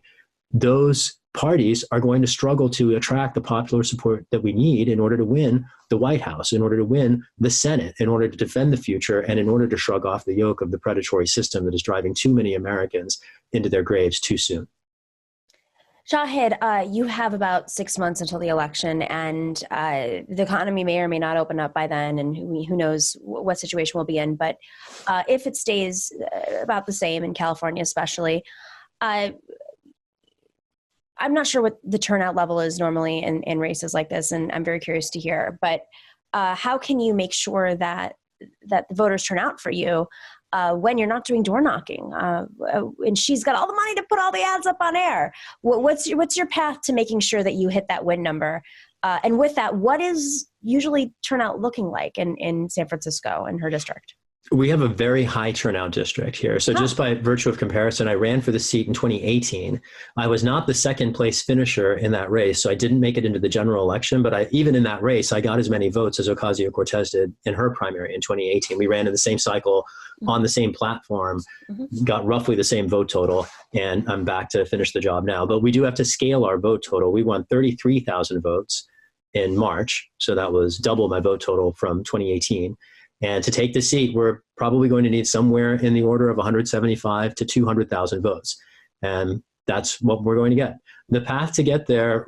Those parties are going to struggle to attract the popular support that we need in order to win the White House, in order to win the Senate, in order to defend the future, and in order to shrug off the yoke of the predatory system that is driving too many Americans into their graves too soon. Shahid, you have about 6 months until the election, and the economy may or may not open up by then, and who knows what situation we'll be in. But if it stays about the same in California especially, I'm not sure what the turnout level is normally in races like this, and I'm very curious to hear. But how can you make sure that the voters turn out for you when you're not doing door knocking? And she's got all the money to put all the ads up on air. What's your path to making sure that you hit that win number? And with that, what is usually turnout looking like in San Francisco and her district? We have a very high turnout district here. So just by virtue of comparison, I ran for the seat in 2018. I was not the second place finisher in that race, so I didn't make it into the general election. But even in that race, I got as many votes as Ocasio-Cortez did in her primary in 2018. We ran in the same cycle on the same platform, got roughly the same vote total, and I'm back to finish the job now. But we do have to scale our vote total. We won 33,000 votes in March, so that was double my vote total from 2018. And to take the seat, we're probably going to need somewhere in the order of 175 to 200,000 votes. And that's what we're going to get. The path to get there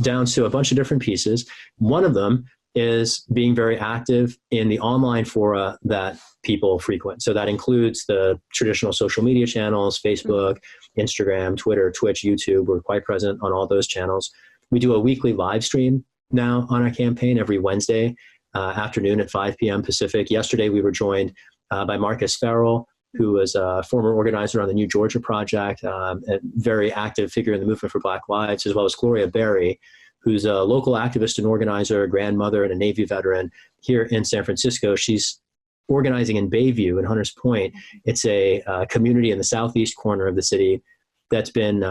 down to a bunch of different pieces. One of them is being very active in the online fora that people frequent. So that includes the traditional social media channels, Facebook, Instagram, Twitter, Twitch, YouTube. We're quite present on all those channels. We do a weekly live stream now on our campaign every Wednesday afternoon at 5 p.m. Pacific. Yesterday, we were joined by Marcus Farrell, who was a former organizer on the New Georgia Project, a very active figure in the movement for Black Lives, as well as Gloria Berry, who's a local activist and organizer, grandmother, and a Navy veteran here in San Francisco. She's organizing in Bayview in Hunters Point. It's a community in the southeast corner of the city that's been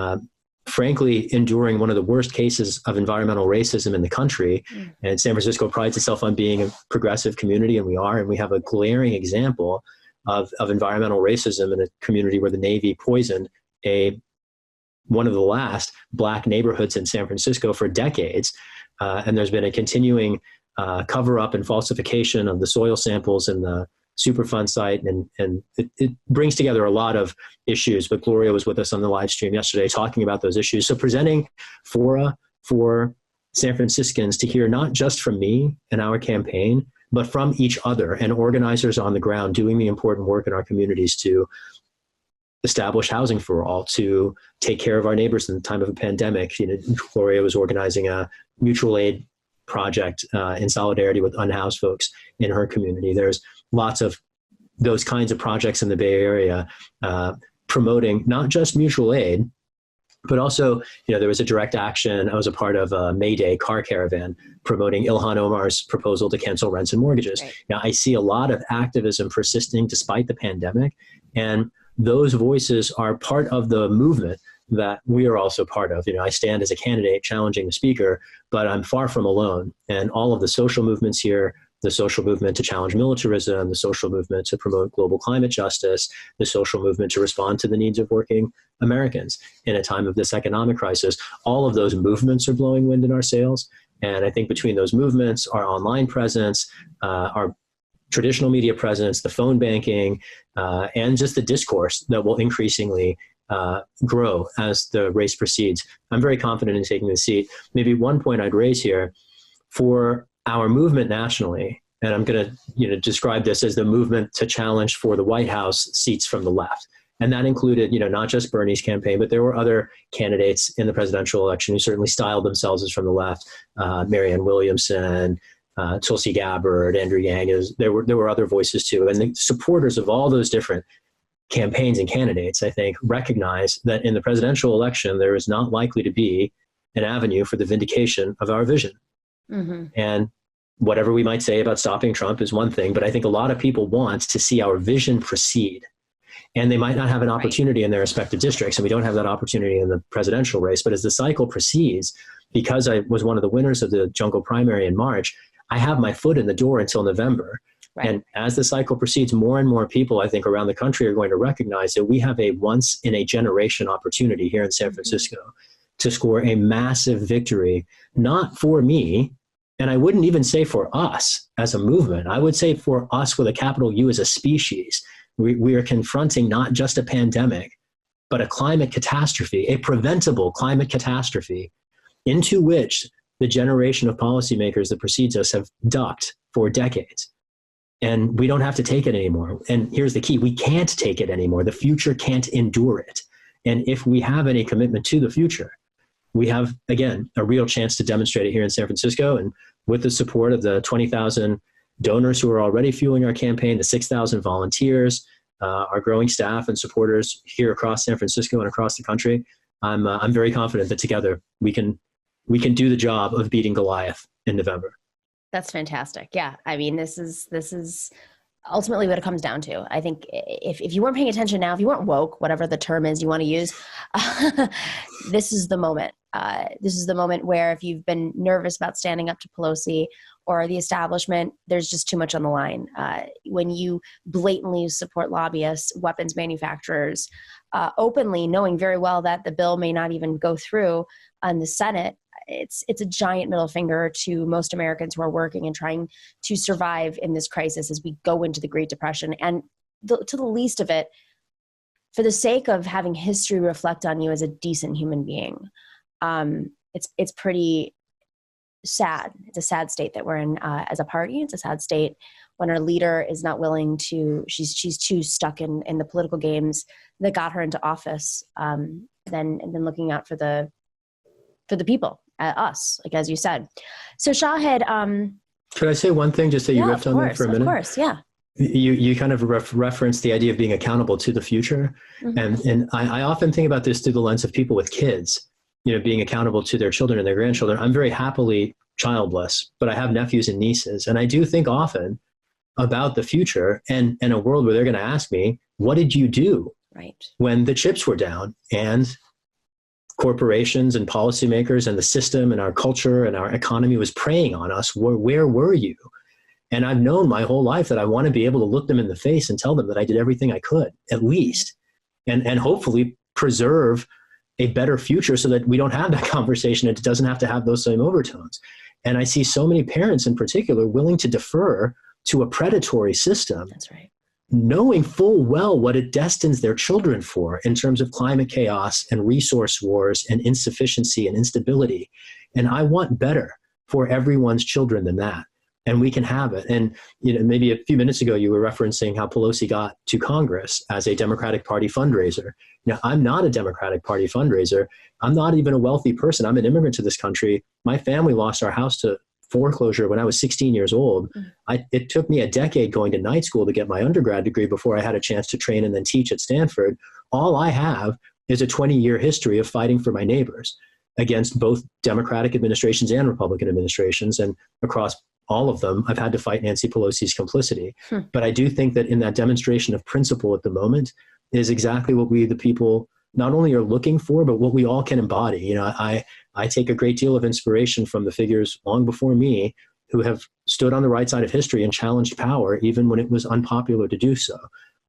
frankly enduring one of the worst cases of environmental racism in the country. And San Francisco prides itself on being a progressive community, and we are, and we have a glaring example of environmental racism in a community where the Navy poisoned one of the last Black neighborhoods in San Francisco for decades. And there's been a continuing cover-up and falsification of the soil samples in the Superfund site, and it brings together a lot of issues. But Gloria was with us on the live stream yesterday talking about those issues. So presenting fora for San Franciscans to hear not just from me and our campaign, but from each other and organizers on the ground doing the important work in our communities to establish housing for all, to take care of our neighbors in the time of a pandemic. Gloria was organizing a mutual aid project in solidarity with unhoused folks in her community. There's lots of those kinds of projects in the Bay Area promoting not just mutual aid, but also, there was a direct action. I was a part of a May Day car caravan promoting Ilhan Omar's proposal to cancel rents and mortgages. Right. Now, I see a lot of activism persisting despite the pandemic, and those voices are part of the movement that we are also part of. I stand as a candidate challenging the speaker, but I'm far from alone. And all of the social movements here, the social movement to challenge militarism, the social movement to promote global climate justice, the social movement to respond to the needs of working Americans in a time of this economic crisis, all of those movements are blowing wind in our sails. And I think between those movements, our online presence, our traditional media presence, the phone banking, and just the discourse that will increasingly grow as the race proceeds, I'm very confident in taking the seat. Maybe one point I'd raise here, for our movement nationally, and I'm going to describe this as the movement to challenge for the White House seats from the left. And that included, not just Bernie's campaign, but there were other candidates in the presidential election who certainly styled themselves as from the left. Marianne Williamson, Tulsi Gabbard, Andrew Yang. There were other voices too. And the supporters of all those different campaigns and candidates, I think, recognize that in the presidential election, there is not likely to be an avenue for the vindication of our vision. Mm-hmm. And whatever we might say about stopping Trump is one thing, but I think a lot of people want to see our vision proceed. And they might not have an opportunity in their respective districts, and we don't have that opportunity in the presidential race. But as the cycle proceeds, because I was one of the winners of the Jungle primary in March, I have my foot in the door until November. Right. And as the cycle proceeds, more and more people, I think, around the country are going to recognize that we have a once-in-a-generation opportunity here in San Francisco to score a massive victory, not for me, and I wouldn't even say for us as a movement. I would say for us with a capital U as a species. We are confronting not just a pandemic, but a climate catastrophe, a preventable climate catastrophe into which the generation of policymakers that precedes us have ducked for decades. And we don't have to take it anymore. And here's the key: we can't take it anymore. The future can't endure it. And if we have any commitment to the future, we have, again, a real chance to demonstrate it here in San Francisco. And with the support of the 20,000 donors who are already fueling our campaign, the 6,000 volunteers, our growing staff and supporters here across San Francisco and across the country, I'm very confident that together we can do the job of beating Goliath in November. That's fantastic. Yeah. I mean, this is ultimately what it comes down to. I think if you weren't paying attention now, if you weren't woke, whatever the term is you want to use, this is the moment. This is the moment where if you've been nervous about standing up to Pelosi or the establishment, there's just too much on the line. When you blatantly support lobbyists, weapons manufacturers, openly knowing very well that the bill may not even go through on the Senate, it's a giant middle finger to most Americans who are working and trying to survive in this crisis as we go into the Great Depression. And to the least of it, for the sake of having history reflect on you as a decent human being, it's pretty sad. It's a sad state that we're in as a party. It's a sad state when our leader is not willing to, she's too stuck in the political games that got her into office, than looking out for the people, us, like as you said. So Shahid, could I say one thing just that you riffed on that for a minute? Of course, yeah. You kind of referenced the idea of being accountable to the future. Mm-hmm. And I often think about this through the lens of people with kids, being accountable to their children and their grandchildren. I'm very happily childless, but I have nephews and nieces. And I do think often about the future and a world where they're going to ask me, what did you do when the chips were down and corporations and policymakers and the system and our culture and our economy was preying on us? Where were you? And I've known my whole life that I want to be able to look them in the face and tell them that I did everything I could, at least, and hopefully preserve a better future so that we don't have that conversation. It doesn't have to have those same overtones. And I see so many parents in particular willing to defer to a predatory system. That's right. Knowing full well what it destines their children for in terms of climate chaos and resource wars and insufficiency and instability. And I want better for everyone's children than that. And we can have it. And maybe a few minutes ago, you were referencing how Pelosi got to Congress as a Democratic Party fundraiser. I'm not a Democratic Party fundraiser. I'm not even a wealthy person. I'm an immigrant to this country. My family lost our house to foreclosure when I was 16 years old. It took me a decade going to night school to get my undergrad degree before I had a chance to train and then teach at Stanford. All I have is a 20-year history of fighting for my neighbors against both Democratic administrations and Republican administrations. And across all of them, I've had to fight Nancy Pelosi's complicity. But I do think that in that demonstration of principle at the moment is exactly what we, the people, not only are looking for, but what we all can embody. I take a great deal of inspiration from the figures long before me who have stood on the right side of history and challenged power, even when it was unpopular to do so.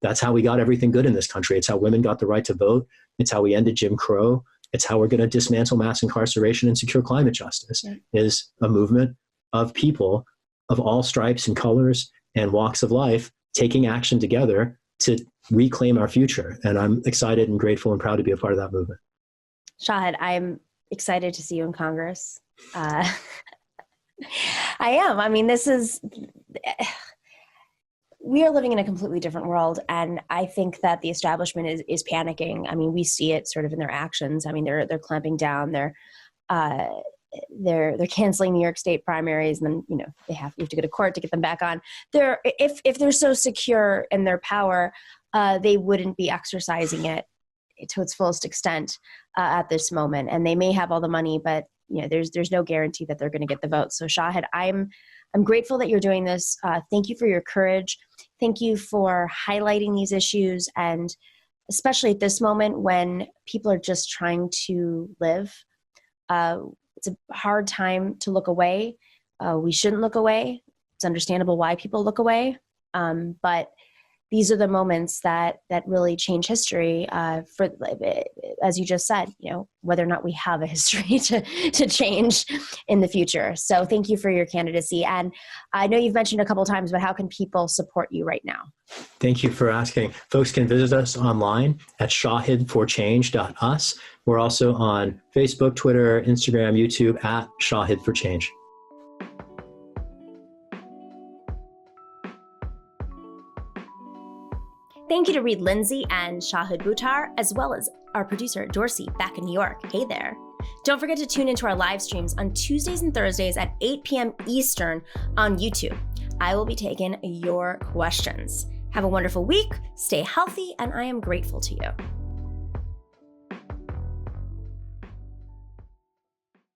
That's how we got everything good in this country. It's how women got the right to vote. It's how we ended Jim Crow. It's how we're going to dismantle mass incarceration and secure climate justice, is a movement of people of all stripes and colors and walks of life taking action together to reclaim our future. And I'm excited and grateful and proud to be a part of that movement. Shahid, I'm excited to see you in Congress. I am. I mean, we are living in a completely different world. And I think that the establishment is panicking. I mean, we see it sort of in their actions. I mean, they're clamping down, they're canceling New York State primaries, and then, you have to go to court to get them back on. If they're so secure in their power, they wouldn't be exercising it to its fullest extent at this moment. And they may have all the money, but there's no guarantee that they're going to get the vote. So Shahid, I'm grateful that you're doing this. Thank you for your courage. Thank you for highlighting these issues, and especially at this moment when people are just trying to live. It's a hard time to look away. We shouldn't look away. It's understandable why people look away. But these are the moments that really change history, for, as you just said, whether or not we have a history to change in the future. So thank you for your candidacy. And I know you've mentioned a couple of times, but how can people support you right now? Thank you for asking. Folks can visit us online at shahidforchange.us. We're also on Facebook, Twitter, Instagram, YouTube at Shahid for Change. Thank you to Reed Lindsay and Shahid Buttar, as well as our producer, Dorsey, back in New York. Hey there. Don't forget to tune into our live streams on Tuesdays and Thursdays at 8 p.m. Eastern on YouTube. I will be taking your questions. Have a wonderful week, stay healthy, and I am grateful to you.